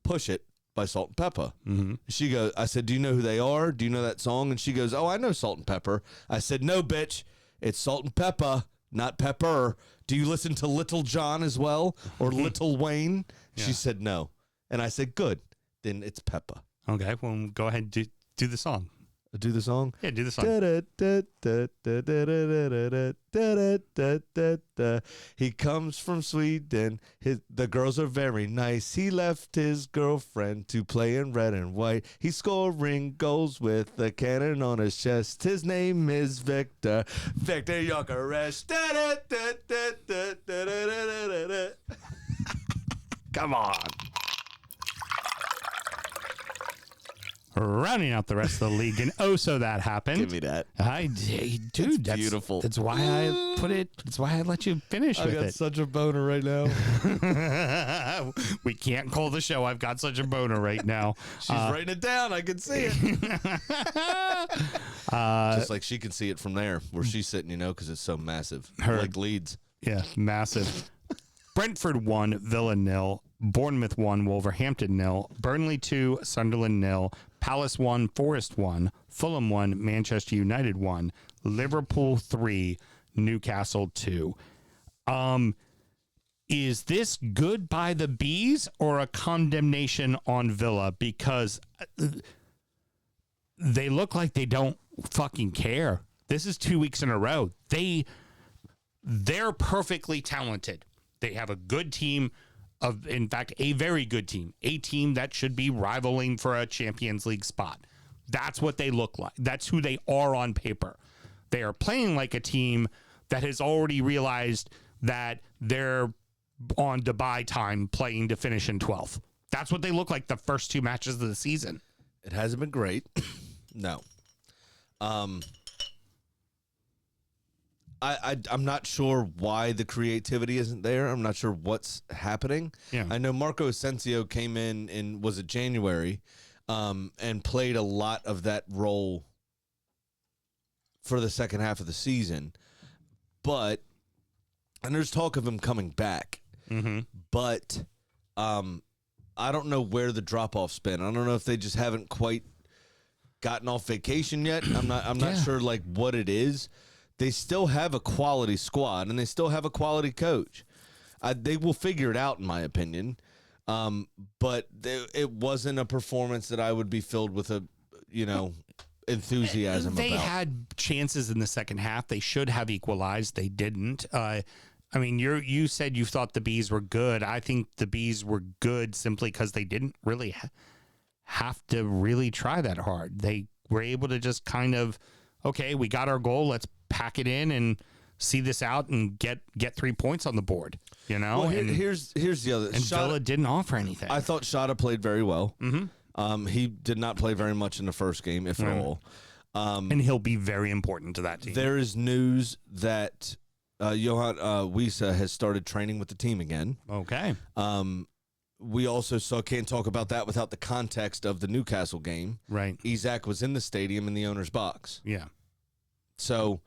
"Push It" by Salt and Pepper. She goes, I said, do you know who they are? Do you know that song? And she goes, oh, I know Salt and Pepper. I said, no, bitch, it's Salt and Pepper, not Pepper. Do you listen to Little John as well, or Little Wayne? She said no. And I said, good, then it's Pepper. Okay, well, go ahead and do the song. Do the song? Yeah, do the song. He comes from Sweden. The girls are very nice. He left his girlfriend to play in red and white. He's scoring goals with a cannon on his chest. His name is Victor Gyökeres. Come on. Rounding out the rest of the league, and so that happened. Give me that. Dude, that's beautiful. That's why I put it. That's why I let you finish I with got it. such a boner right now. We can't call the show. I've got such a boner right now. She's writing it down. I can see it. Just like she can see it from there where she's sitting, because it's so massive. Like Leeds. Yeah, massive. Brentford 1, Villa 0. Bournemouth 1, Wolverhampton 0. Burnley 2, Sunderland 0. Palace 1, Forest 1. Fulham 1, Manchester United 1. Liverpool 3, Newcastle 2. Is this good by the Bees or a condemnation on Villa? Because they look like they don't fucking care. This is 2 weeks in a row. They're perfectly talented. They have a good team. In fact, a very good team, a team that should be rivaling for a Champions League spot. That's what they look like. That's who they are on paper. They are playing like a team that has already realized that they're on Dubai time playing to finish in 12th. That's what they look like the first two matches of the season. It hasn't been great. No. I'm not sure why the creativity isn't there. I'm not sure what's happening. Yeah. I know Marco Asensio came in was it January, and played a lot of that role for the second half of the season. And there's talk of him coming back. Mm-hmm. But I don't know where the drop-off's been. I don't know if they just haven't quite gotten off vacation yet. I'm not sure like what it is. They still have a quality squad, and they still have a quality coach. They will figure it out, in my opinion. But it wasn't a performance that I would be filled with enthusiasm They about. had chances in the second half. They should have equalized. They didn't. You said you thought the Bees were good. I think the Bees were good simply because they didn't really have to really try that hard. They were able to just kind of, okay, we got our goal. Let's pack it in and see this out and get 3 points on the board. Well, here's the other. And Villa didn't offer anything. I thought Shada played very well. Mm-hmm. He did not play very much in the first game, if at all. And he'll be very important to that team. There is news that Johan Wiesa has started training with the team again. Okay. We also can't talk about that without the context of the Newcastle game. Right. Isaac was in the stadium in the owner's box. Yeah. So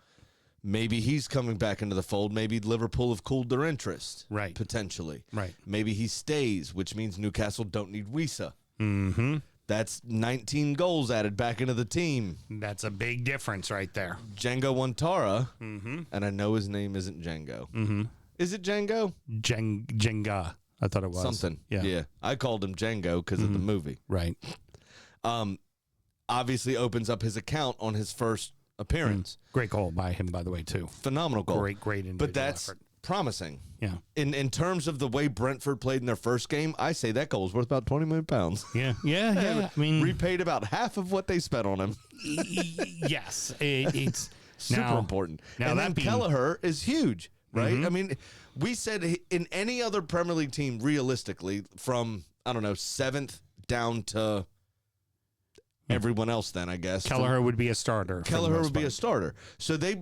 maybe he's coming back into the fold. Maybe Liverpool have cooled their interest. Right. Potentially. Right. Maybe he stays, which means Newcastle don't need Wiesa. Mm-hmm. That's 19 goals added back into the team. That's a big difference right there. Django Wantara, Mm-hmm. and I know his name isn't Django. Mm-hmm. Is it Django? Jenga. I thought it was. Something. Yeah. I called him Django because of the movie. Right. Obviously opens up his account on his first appearance. Great goal by him, by the way, too. Phenomenal goal. Great individual But that's effort. promising. Yeah. In terms of the way Brentford played in their first game, I say that goal is worth about £20 million. Yeah. I mean, Repaid about half of what they spent on him. yes. It's Super important. Now And that then being, Kelleher is huge, right? Mhm. I mean, we said in any other Premier League team, realistically, from, I don't know, 7th down to everyone else then, I guess. Kelleher would be a starter. Kelleher would be a starter. So they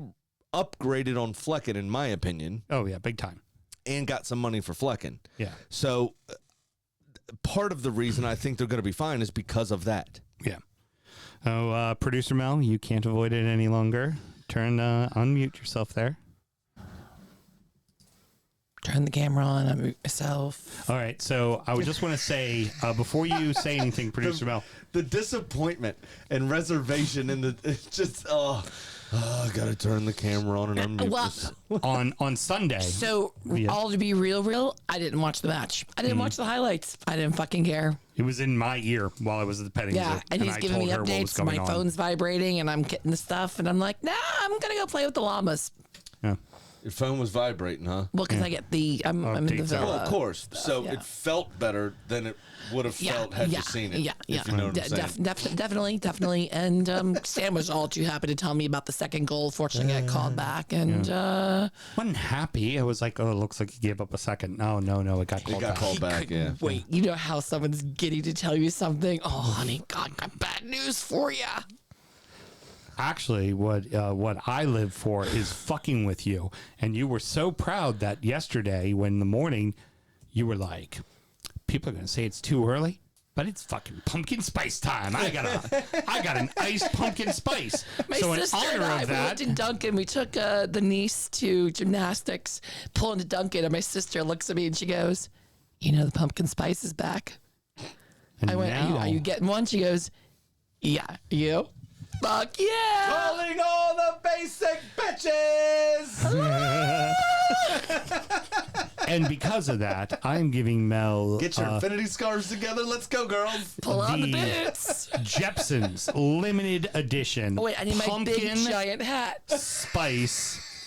upgraded on Flecken, in my opinion. Oh, yeah, big time. And got some money for Flecken. Yeah. So part of the reason I think they're going to be fine is because of that. Yeah. Oh, Producer Mel, you can't avoid it any longer. Unmute yourself there. Turn the camera on. Unmute myself. All right. So I would just want to say, before you say anything, Producer Mel. The disappointment and reservation in the, it's just, I got to turn the camera on and unmute this. on Sunday. So, Yeah. all to be real, I didn't watch the match. I didn't watch the highlights. I didn't fucking care. It was in my ear while I was at the petting zoo. Yeah, and he's I giving told me her what was updates. going My on. phone's vibrating, and I'm getting the stuff, and I'm like, nah, I'm going to go play with the llamas. Yeah. Your phone was vibrating, huh? Well, because I get I'm in the Updates villa. Well, of course. So yeah. it felt better than it would have felt had you seen it. Yeah, If you know what I'm saying. definitely. And Sam was all too happy to tell me about the second goal. Fortunately, I got called back, and Wasn't happy. I was like, oh, it looks like he gave up a second. No, it got called It got back. called back, yeah. wait, you know how someone's giddy to tell you something? Oh, honey, God, got bad news for you. Actually, what I live for is fucking with you. And you were so proud that yesterday, when in the morning, you were like, people are going to say it's too early, but it's fucking pumpkin spice time. I got an iced pumpkin spice. My so in sister honor and I, of we that, went to Duncan. We took the niece to gymnastics, pulling to Duncan, and my sister looks at me and she goes, "You know the pumpkin spice is back." and I went, now, are you getting one? She goes, "Yeah, you." Fuck yeah! Calling all the basic bitches! and because of that, I'm giving Mel Get your infinity scarves together. Let's go, girls. Pull on the the- boots. Jepson's limited edition. Oh, wait, I need my big giant hat.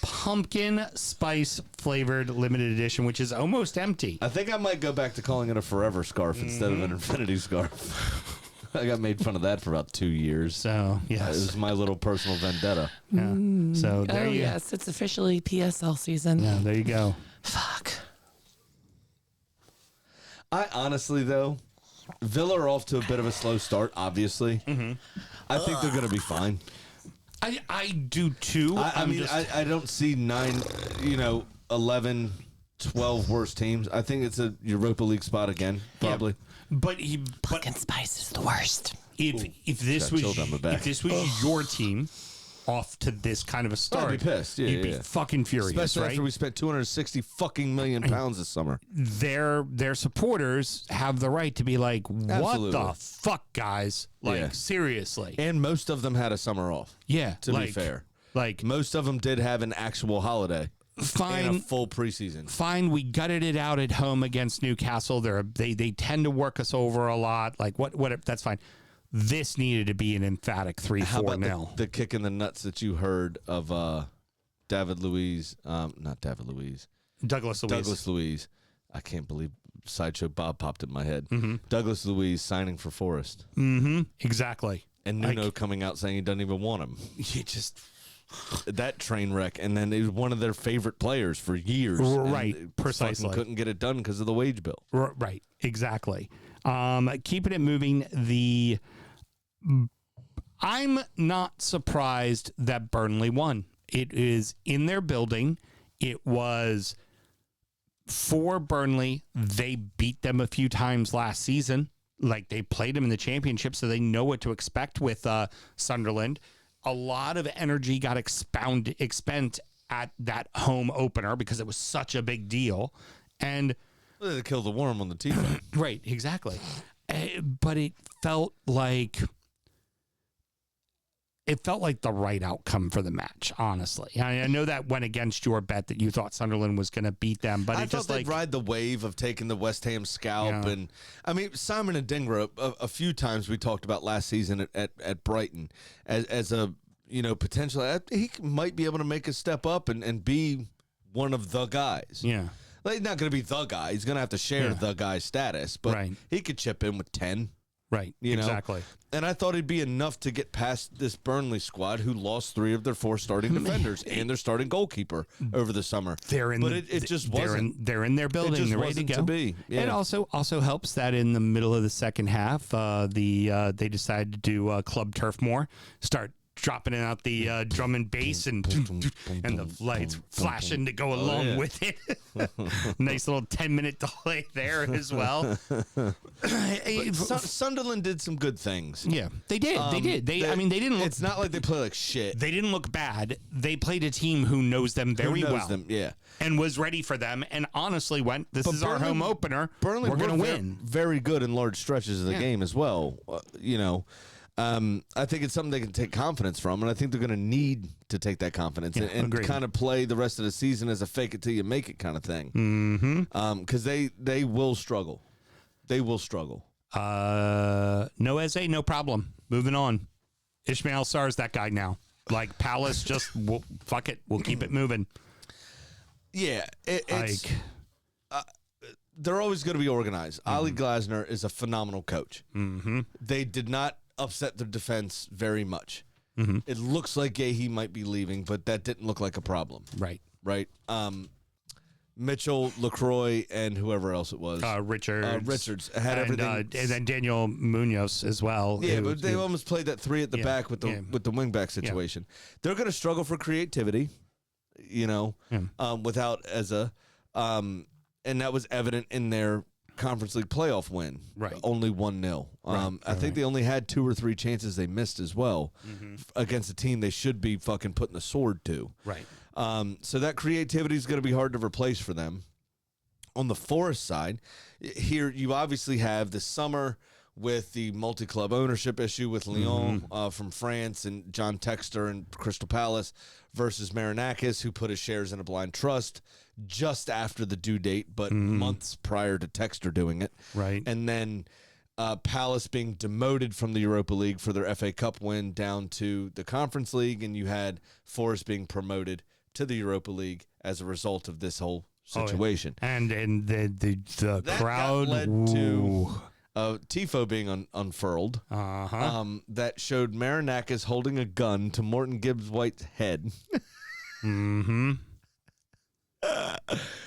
Pumpkin spice flavored limited edition, which is almost empty. I think I might go back to calling it a forever scarf instead of an infinity scarf. I got made fun of that for about 2 years. So It yes, was my little personal vendetta. yeah. So there Oh you yes, it's officially PSL season. Yeah, there you go. Fuck. I honestly, though, Villa are off to a bit of a slow start, obviously. I think they're going to be fine. I do too. I mean, I don't see 11, 12 worst teams. I think it's a Europa League spot again, probably. but Pumpkin spice is the worst. if this was got chilled on my back. if this was your team off to this kind of a start, I'd be pissed. Yeah, you'd be yeah. fucking furious, Especially right? after we spent 260 fucking million pounds this summer. Their supporters have the right to be like, what Absolutely. the fuck, guys? Like, Yeah. seriously. And most of them had a summer off, Yeah. to be fair. Like, Most of them did have an actual holiday and a fine. full preseason. Fine, we gutted it out at home against Newcastle. They tend to work us over a lot. Like, what that's fine. This needed to be an emphatic How 3-4 about nil. the kick in the nuts that you heard of David Luiz? Not David Luiz. Douglas Luiz. Douglas Luiz. I can't believe Sideshow Bob popped in my head. Mm-hmm. Douglas Luiz signing for Forest. Exactly. And Nuno coming out saying he doesn't even want him. You just That train wreck. And then he was one of their favorite players for years. and Right, fucking precisely. couldn't get it done because of the wage bill. right. Exactly. Keeping it moving. I'm not surprised that Burnley won. It is in their building. It was for Burnley. They beat them a few times last season. Like, they played them in the championship, so they know what to expect with Sunderland. A lot of energy got expended at that home opener because it was such a big deal. And They killed the worm on the TV. right, exactly. But it felt like the right outcome for the match, honestly. I know that went against your bet that you thought Sunderland was going to beat them, but I it thought just they'd like ride the wave of taking the West Ham scalp. Yeah. And I mean, Simon and Dingra, a few times we talked about last season at Brighton as a, potential, he might be able to make a step up and be one of the guys. yeah. Like, he's not going to be the guy. He's going to have to share Yeah. the guy status, but Right. he could chip in with 10. Right. You know? Exactly. And I thought it'd be enough to get past this Burnley squad who lost 3 of their 4 starting defenders and their starting goalkeeper over the summer. It just wasn't. They're in their building. It just they're ready wasn't to go. to be. Yeah. It also helps that in the middle of the second half, they decided to do club turf more, start dropping out the drum and bass and the lights flashing to go along with it. Nice little 10-minute delay there as well. Sunderland did some good things. Yeah, they did. They did. They didn't look. It's not like they play like shit. They didn't look bad. They played a team who knows them very well. Yeah. And was ready for them, and honestly went, this is our home opener. Burnley We're going to win. Very good in large stretches of the game as well. I think it's something they can take confidence from, and I think they're going to need to take that confidence and kind of play the rest of the season as a fake it till you make it kind of thing. Mm-hmm. Because they will struggle. They will struggle. No Eze, no problem. Moving on. Ishmael Sarr's that guy now. Like Palace, just fuck it. We'll keep it moving. Yeah, they're always going to be organized. Oli Glasner is a phenomenal coach. Mm-hmm. They did not upset their defense very much. Mm-hmm. It looks like Gahey might be leaving, but that didn't look like a problem. Right. Mitchell, LaCroix, and whoever else it was. Richards had everything. And then Daniel Munoz as well. Yeah, but they almost played that 3 at the back with the wing back situation. Yeah. They're going to struggle for creativity, without Eza. And that was evident in their Conference League playoff win. Right. Only 1-0. I think they only had 2 or 3 chances they missed as well against a team they should be fucking putting the sword to. Right. So that creativity is going to be hard to replace for them. On the Forest side, here you obviously have the summer with the multi-club ownership issue with Lyon from France and John Textor and Crystal Palace versus Marinakis, who put his shares in a blind trust just after the due date, but months prior to Textor doing it. Right. And then Palace being demoted from the Europa League for their FA Cup win down to the Conference League, and you had Forest being promoted to the Europa League as a result of this whole situation. And the That crowd got led to tifo being unfurled. That showed Marinakis holding a gun to Morton Gibbs-White's head.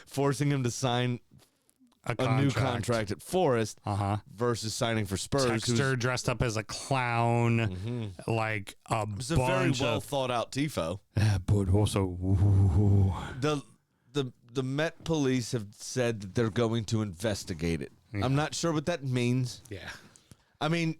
Forcing him to sign a new contract at Forest versus signing for Spurs. Texter dressed up as a clown, like a bunch It's a very well thought out tifo. But also, the Met Police have said that they're going to investigate it. Yeah. I'm not sure what that means. Yeah, I mean,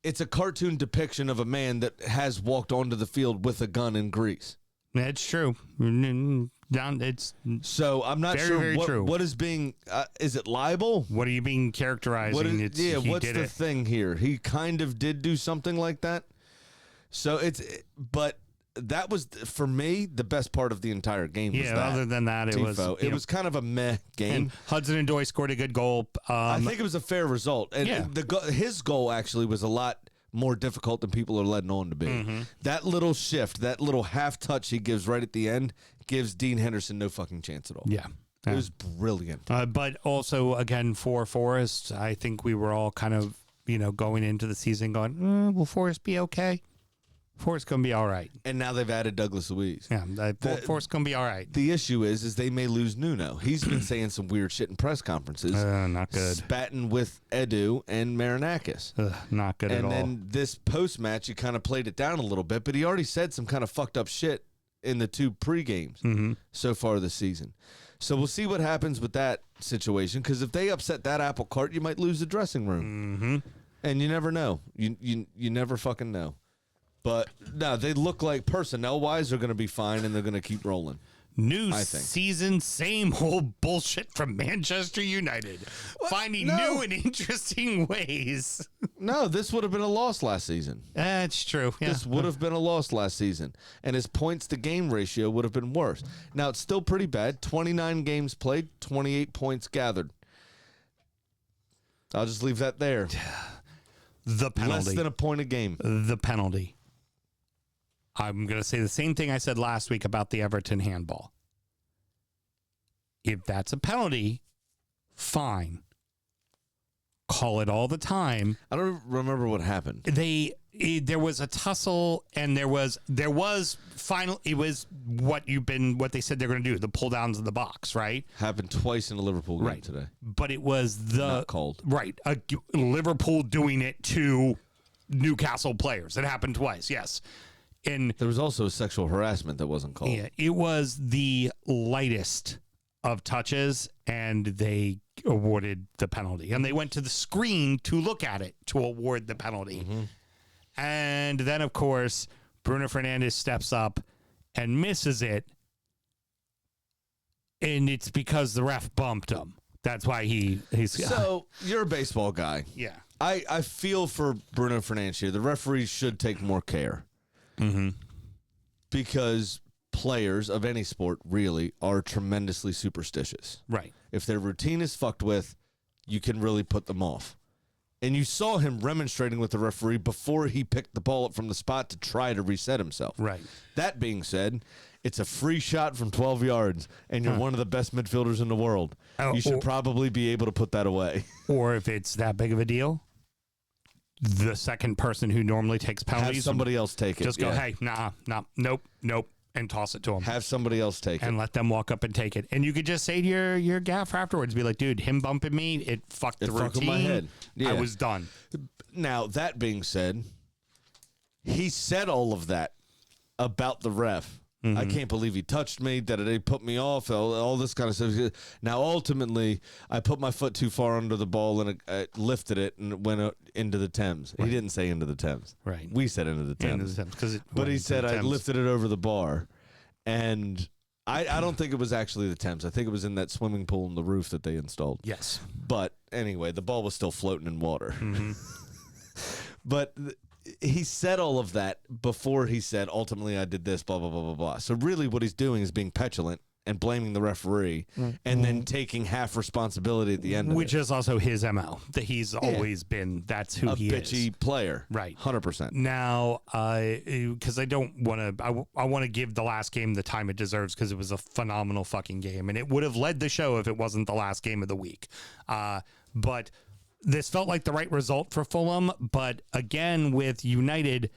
it's a cartoon depiction of a man that has walked onto the field with a gun in Greece. It's true. It's so I'm not sure what is being. Is it libel? What are you being characterizing? What's the thing here? He kind of did do something like that. So but that was for me the best part of the entire game. Was that, other than that, it was kind of a meh game. And Hudson-Odoi scored a good goal. I think it was a fair result, and his goal actually was a lot more difficult than people are letting on to be. That little shift, that little half touch he gives right at the end, gives Dean Henderson no fucking chance at all. Yeah. It was brilliant. But also, again, for Forest, I think we were all kind of, going into the season going, will Forest be okay? Forest going to be all right. And now they've added Douglas Luiz. Yeah, Forest going to be all right. The issue is they may lose Nuno. He's been saying some weird shit in press conferences. Not good. Spatting with Edu and Marinakis. Not good at all. And then this post-match, he kind of played it down a little bit, but he already said some kind of fucked up shit in the 2 pre-games so far this season. So we'll see what happens with that situation, because if they upset that apple cart, you might lose the dressing room. And you never know. You never fucking know. But no, they look like personnel-wise they're going to be fine, and they're going to keep rolling. New season, same old bullshit from Manchester United. Finding new and interesting ways. No, this would have been a loss last season. That's true. Yeah. This would have been a loss last season. And his points-to-game ratio would have been worse. Now, it's still pretty bad. 29 games played, 28 points gathered. I'll just leave that there. The penalty. Less than a point a game. The penalty. I'm going to say the same thing I said last week about the Everton handball. If that's a penalty, fine. call it all the time. I don't remember what happened. There was a tussle, and there was final. It was what they said they're going to do, the pull downs of the box, right? Happened twice in a Liverpool game today. But it was Not called. Right. Liverpool doing it to Newcastle players. It happened twice, yes. And There was also sexual harassment that wasn't called. yeah, it was the lightest of touches, and they awarded the penalty. And they went to the screen to look at it to award the penalty. And then, of course, Bruno Fernandes steps up and misses it. And it's because the ref bumped him. That's why he's... So, you're a baseball guy. yeah. I feel for Bruno Fernandes here. The referees should take more care. Because players of any sport really are tremendously superstitious. Right. If their routine is fucked with, you can really put them off. And you saw him remonstrating with the referee before he picked the ball up from the spot to try to reset himself. Right. That being said, it's a free shot from 12 yards, and you're one of the best midfielders in the world. You should probably be able to put that away. Or if it's that big of a deal, the second person who normally takes penalties, Have somebody else take it. just go, hey, nope, and toss it to him. Have somebody else take and it. let them walk up and take it. And you could just say to your gaffer afterwards, be like, dude, him bumping me, it fucked the fucked with routine. my head. Yeah. I was done. Now, that being said, he said all of that about the ref. I can't believe he touched me, that they put me off, all this kind of stuff. Now, ultimately, I put my foot too far under the ball and I lifted it and went into the Thames. He didn't say into the Thames. Right. We said into the Thames. But he said I lifted it over the bar. And I don't think it was actually the Thames. I think it was in that swimming pool on the roof that they installed. Yes. But anyway, the ball was still floating in water. But he said all of that before he said, ultimately, I did this, blah, blah, blah, blah, blah. So really what he's doing is being petulant and blaming the referee and then taking half responsibility at the end Which of it. is also his MO, that he's always been, that's who A he bitchy is. player. Right. 100%. Now, because I don't want to, I want to give the last game the time it deserves because it was a phenomenal fucking game. And it would have led the show if it wasn't the last game of the week. But this felt like the right result for Fulham. But again, with United,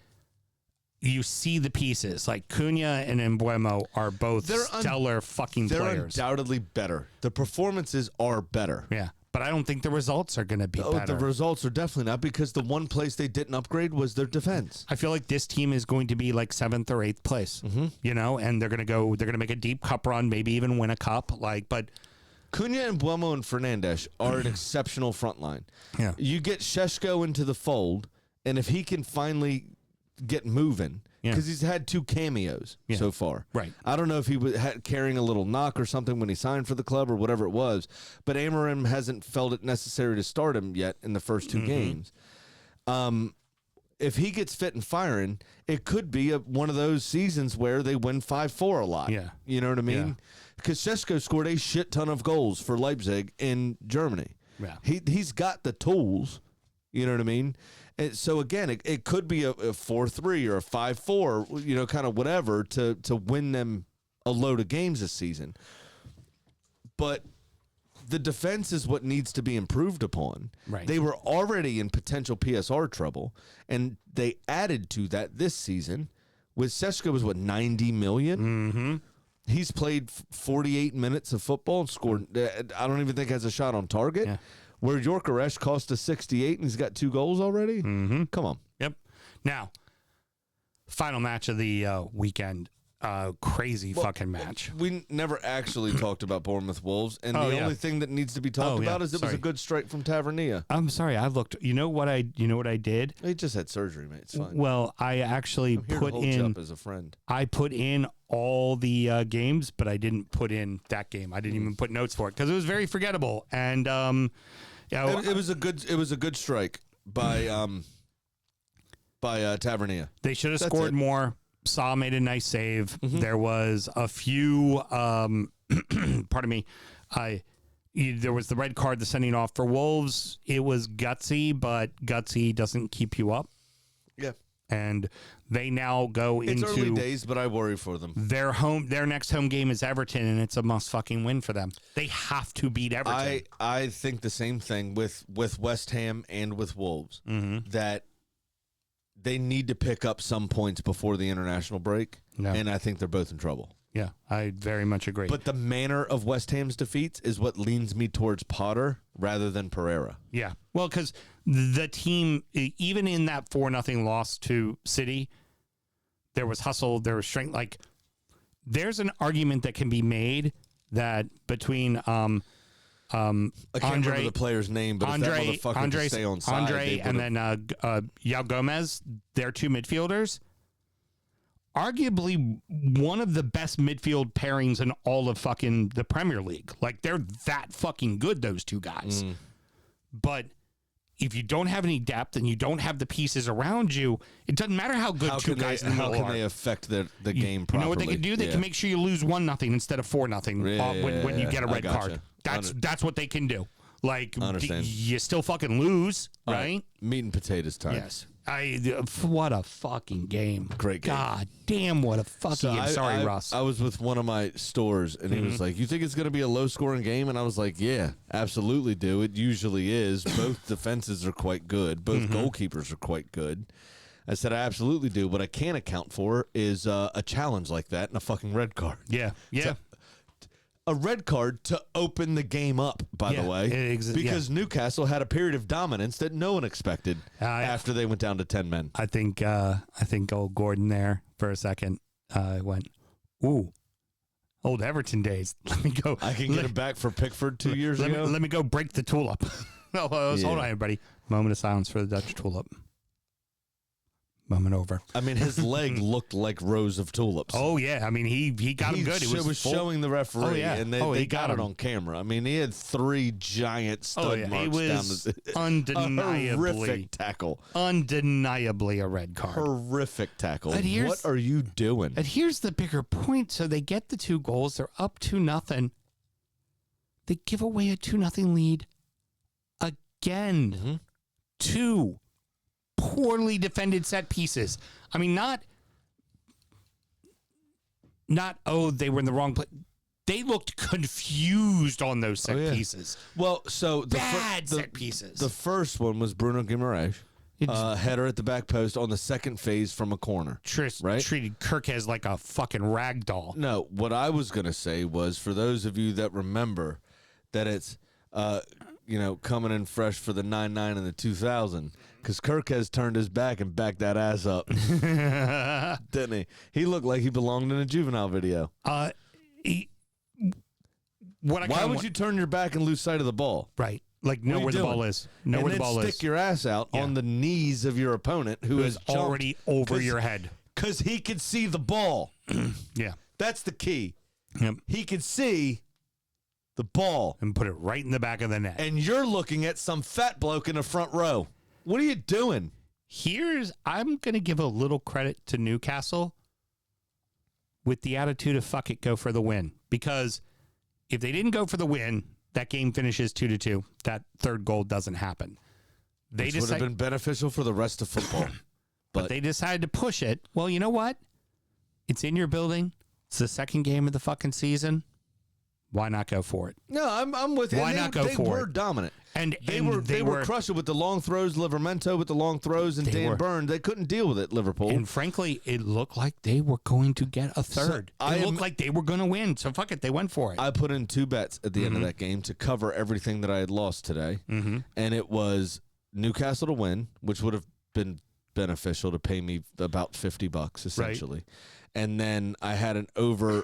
you see the pieces. Like Cunha and Mbeumo are both stellar fucking They're players. undoubtedly better. The performances are better. Yeah. But I don't think the results are going to be better. The results are definitely not, because the one place they didn't upgrade was their defense. I feel like this team is going to be like 7th or 8th place, you know, and they're going to make a deep cup run, maybe even win a cup. But Cunha and Mbeumo and Fernandes are an exceptional front line. Yeah. You get Šeško into the fold, and if he can finally get moving, because he's had 2 cameos so far. Right. I don't know if he was carrying a little knock or something when he signed for the club or whatever it was, but Amorim hasn't felt it necessary to start him yet in the first 2 games. If he gets fit and firing, it could be one of those seasons where they win 5-4 a lot. Yeah. You know what I mean? Yeah. Because Šeško scored a shit ton of goals for Leipzig in Germany. Yeah. He's got the tools. You know what I mean? And so, again, it could be a 4-3 or a 5-4, you know, kind of whatever to win them a load of games this season. But the defense is what needs to be improved upon. Right. They were already in potential PSR trouble, and they added to that this season with Šeško was, 90 million? mm-hmm. He's played 48 minutes of football and scored, I don't even think has a shot on target. Yeah. Where Gyökeres cost us 68 and he's got 2 goals already? Mm-hmm. Come on. Yep. Now, final match of the weekend. Crazy fucking match. We never actually talked about Bournemouth Wolves, and the only thing that needs to be talked about is it was a good strike from Tavernier. I'm sorry, I looked. You know what I did? He just had surgery, mate. It's fine. Well, I actually I'm here put to hold you in. up as a friend. I put in all the games, but I didn't put in that game. I didn't even put notes for it because it was very forgettable. And It was a good strike by Tavernier. They should have That's scored it. more. Saw made a nice save. There was a few. Pardon me. There was the red card, the sending off for Wolves. It was gutsy, but gutsy doesn't keep you up. Yeah. and they now go It's early into days, but I worry for them. their next home game is Everton, and it's a must fucking win for them. They have to beat Everton. I think the same thing with West Ham and with Wolves, that they need to pick up some points before the international break, and I think they're both in trouble. Yeah, I very much agree. But the manner of West Ham's defeats is what leans me towards Potter rather than Pereira. Yeah, well, because the team, even in that 4-0 loss to City, there was hustle, there was strength. Like, there's an argument that can be made that between I can't remember the player's name, but if that motherfucker could stay on side, Andre and then Yao Gomez, their two midfielders, arguably one of the best midfield pairings in all of fucking the Premier League. Like, they're that fucking good, those two guys. But if you don't have any depth and you don't have the pieces around you, it doesn't matter how good two guys in the middle are. How can they affect the game properly? You know what they can do? They can make sure you lose 1-0 instead of 4-0 when you get a red card. That's what they can do. Like, you still fucking lose, right? Meat and potatoes time. Yes. What a fucking game. Great game. God damn, what a fucking game. Sorry, Russ. I was with one of my stores, and he was like, you think it's going to be a low-scoring game? And I was like, yeah, absolutely do. It usually is. Both defenses are quite good. Both goalkeepers are quite good. I said, I absolutely do. What I can't account for is a challenge like that and a fucking red card. Yeah. A red card to open the game up, by the way, because Newcastle had a period of dominance that no one expected after they went down to 10 men. I think old Gordon there for a second went, ooh, old Everton days. Let me go. I can get him back for Pickford 2 years ago. Let me go break the tulip. Hold on, everybody. Moment of silence for the Dutch tulip. Moment over. I mean, his leg looked like rows of tulips. Oh, yeah. I mean, he got him good. It was showing the referee, and they got it on camera. I mean, he had 3 giant stud marks down the... Undeniably. A horrific tackle. Undeniably a red card. Horrific tackle. What are you doing? And here's the bigger point. So they get the 2 goals. They're up 2-0. They give away a 2-0 lead again. 2 poorly defended set pieces. I mean, not they were in the wrong place. They looked confused on those set pieces. Well, so the set pieces. The first one was Bruno Guimaraes. Header at the back post on the second phase from a corner. Right? Treated Kirkes like a fucking rag doll. No, what I was going to say was, for those of you that remember that it's coming in fresh for the 99 and the 2000, because Kirk has turned his back and backed that ass up. Didn't he? He looked like he belonged in a Juvenile video. Why would you turn your back and lose sight of the ball? Right. Like, know where the ball is. Know where the ball is. Stick your ass out on the knees of your opponent who is already over your head. Because he could see the ball. Yeah. That's the key. Yep. He could see the ball. And put it right in the back of the net. And you're looking at some fat bloke in the front row. What are you doing? I'm going to give a little credit to Newcastle with the attitude of fuck it, go for the win. Because if they didn't go for the win, that game finishes 2-2. That third goal doesn't happen. Which would have been beneficial for the rest of football. But they decided to push it. Well, you know what? It's in your building. It's the second game of the fucking season. Why not go for it? No, I'm with you. Why not go for it? They were dominant. And they were crushing with the long throws, Livramento with the long throws, and Dan Burn. They couldn't deal with it, Liverpool. And frankly, it looked like they were going to get a third. It looked like they were going to win. So fuck it, they went for it. I put in 2 bets at the end of that game to cover everything that I had lost today. And it was Newcastle to win, which would have been beneficial to pay me about $50 essentially. Right. And then I had an over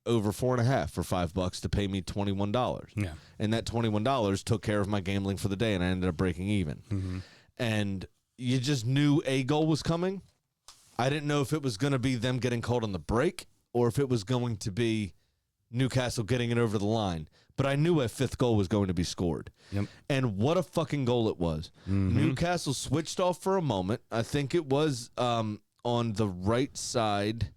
4.5 for $5 to pay me $21. Yeah. And that $21 took care of my gambling for the day, and I ended up breaking even. And you just knew a goal was coming. I didn't know if it was going to be them getting called on the break or if it was going to be Newcastle getting it over the line. But I knew a 5th goal was going to be scored. Yep. And what a fucking goal it was. Newcastle switched off for a moment. I think it was on the right side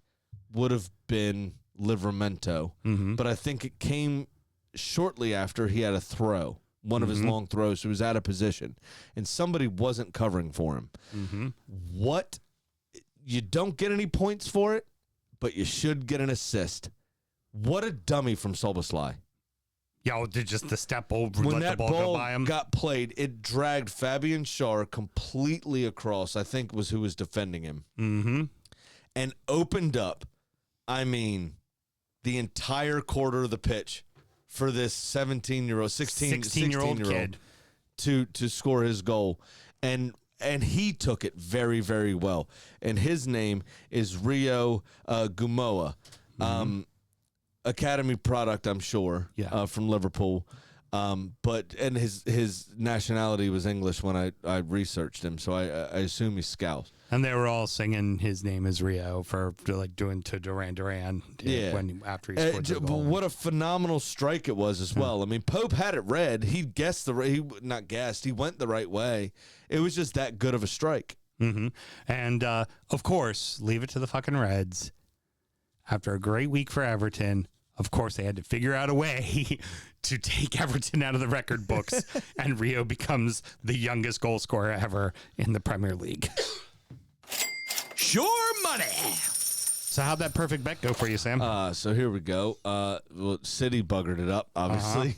would have been Livramento, but I think it came shortly after he had a throw, one of his long throws, so he was out of position, and somebody wasn't covering for him. What You don't get any points for it, but you should get an assist. What a dummy from Szoboszlai. Yo, did just the step over, When let that the ball go by him? got played, it dragged Fabian Schär completely across, I think was who was defending him, and opened up, the entire quarter of the pitch for this 16-year-old kid to score his goal. And he took it very, very well. And his name is Rio Gumoa. Academy product, I'm sure, from Liverpool. But his nationality was English when I researched him, so I assume he's Scouse. And they were all singing his name is Rio for like doing to Duran after he scored the goal. What a phenomenal strike it was as well. I mean, Pope had it read. He went the right way. It was just that good of a strike. And of course, leave it to the fucking Reds. After a great week for Everton, of course, they had to figure out a way to take Everton out of the record books, and Rio becomes the youngest goal scorer ever in the Premier League. Sure money. So how'd that perfect bet go for you, Sam? So here we go. Well, City buggered it up, obviously.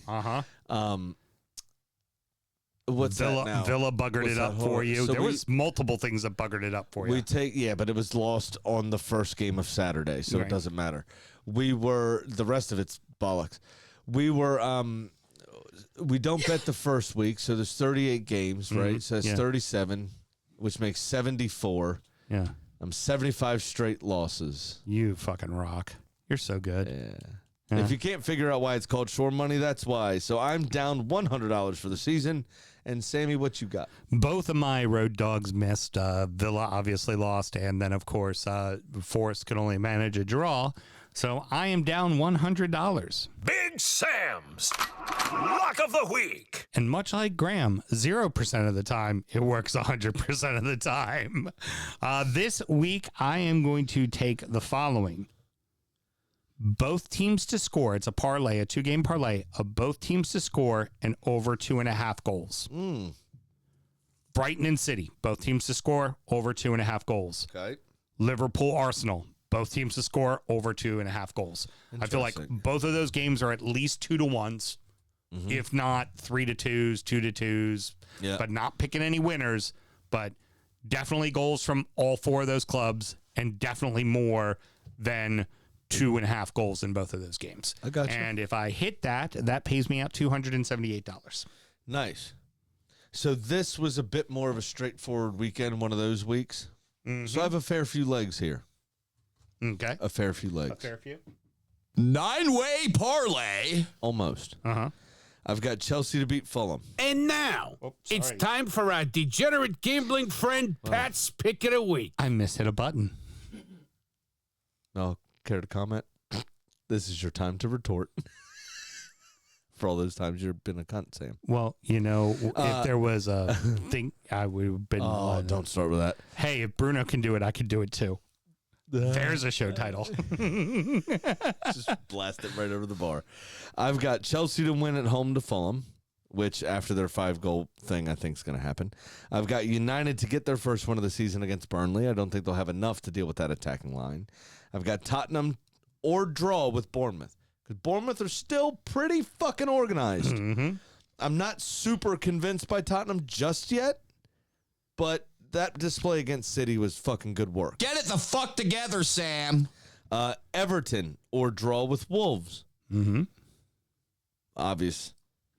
What's that now? Villa buggered it up for you. So there was multiple things that buggered it up for you. But it was lost on the first game of Saturday, so it doesn't matter. The rest of it's bollocks. We don't bet the first week, so there's 38 games, right? So that's 37, which makes 74. Yeah. 75 straight losses. You fucking rock. You're so good. Yeah. If you can't figure out why it's called Shore Money, that's why. So I'm down $100 for the season. And Sammy, what you got? Both of my road dogs missed. Villa obviously lost, and then of course Forest could only manage a draw. So I am down $100. Big Sam's Lock of the Week. And much like Graham, 0% of the time, it works 100% of the time. This week, I am going to take the following. Both teams to score. It's a parlay, a 2-game parlay of both teams to score and over 2.5 goals. Brighton and City, both teams to score over 2.5 goals. Okay. Liverpool, Arsenal, both teams to score over 2.5 goals. I feel like both of those games are at least 2-1s, if not 3-2s, 2-2s, but not picking any winners, but definitely goals from all four of those clubs and definitely more than 2.5 goals in both of those games. I got you. And if I hit that, that pays me out $278. Nice. So this was a bit more of a straightforward weekend, one of those weeks. So I have a fair few legs here. Okay. A fair few legs. A fair few. 9-way parlay. Almost. Uh-huh. I've got Chelsea to beat Fulham. And now, it's time for our degenerate gambling friend Pat's Pick of the Week. I mishit a button. No, care to comment? This is your time to retort. For all those times you've been a cunt, Sam. Well, you know, if there was a thing, I would have been. Oh, don't start with that. Hey, if Bruno can do it, I can do it too. There's a show title. Just blast it right over the bar. I've got Chelsea to win at home to Fulham, which after their 5-goal thing, I think is going to happen. I've got United to get their first win of the season against Burnley. I don't think they'll have enough to deal with that attacking line. I've got Tottenham or draw with Bournemouth. Because Bournemouth are still pretty fucking organized. I'm not super convinced by Tottenham just yet, but that display against City was fucking good work. Get it the fuck together, Sam. Everton or draw with Wolves. Obvious.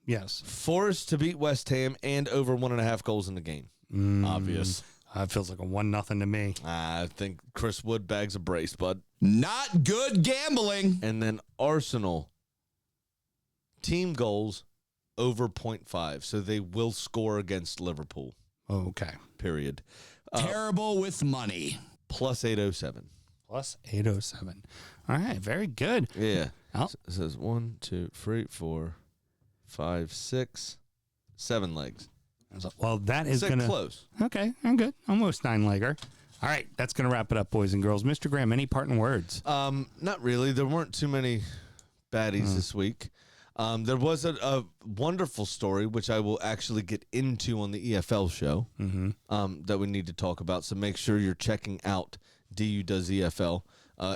Yes. Forest to beat West Ham and over 1.5 goals in the game. Obvious. That feels like a 1-0 to me. I think Chris Wood bags a brace, bud. Not good gambling. And then Arsenal, team goals over 0.5. So they will score against Liverpool. Okay. Period. Terrible with money. Plus 807. Plus 807. All right. Very good. Yeah. Oh. It says 1, 2, 3, 4, 5, 6, 7 legs. Well, that is going to... close. Okay. I'm good. Almost 9-legger. All right. That's going to wrap it up, boys and girls. Mr. Graham, any parting words? Not really. There weren't too many baddies this week. There was a wonderful story, which I will actually get into on the EFL show, that we need to talk about. So make sure you're checking out DU Does EFL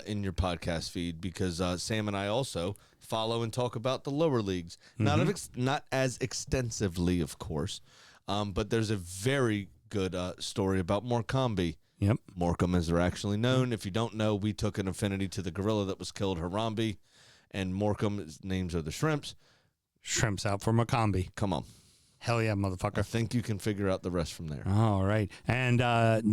in your podcast feed, because Sam and I also follow and talk about the lower leagues. Not as extensively, of course, but there's a very good story about Morecambe. Yep. Morecambe, as they're actually known. If you don't know, we took an affinity to the gorilla that was killed, Harambe, and Morecambe's names are the Shrimps. Shrimps out for Morecambe. Come on. Hell yeah, I motherfucker. think you can figure out the rest from there. All right. And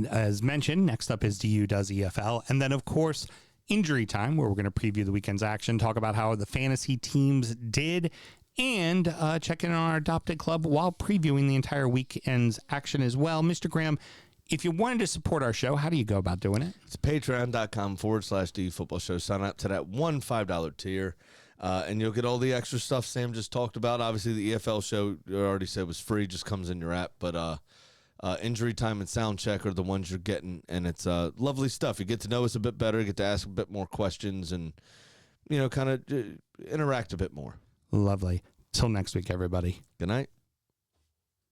as mentioned, next up is DU Does EFL. And then, of course, Injury Time, where we're going to preview the weekend's action, talk about how the fantasy teams did, and check in on our adopted club while previewing the entire weekend's action as well. Mr. Graham, if you wanted to support our show, how do you go about doing it? It's patreon.com/DU Football Show. Sign up to that $5 tier. And you'll get all the extra stuff Sam just talked about. Obviously, the EFL show, you already said, was free, just comes in your app. But Injury Time and Sound Check are the ones you're getting, and it's lovely stuff. You get to know us a bit better, get to ask a bit more questions, and, kind of interact a bit more. Lovely. Till next week, everybody. Good night.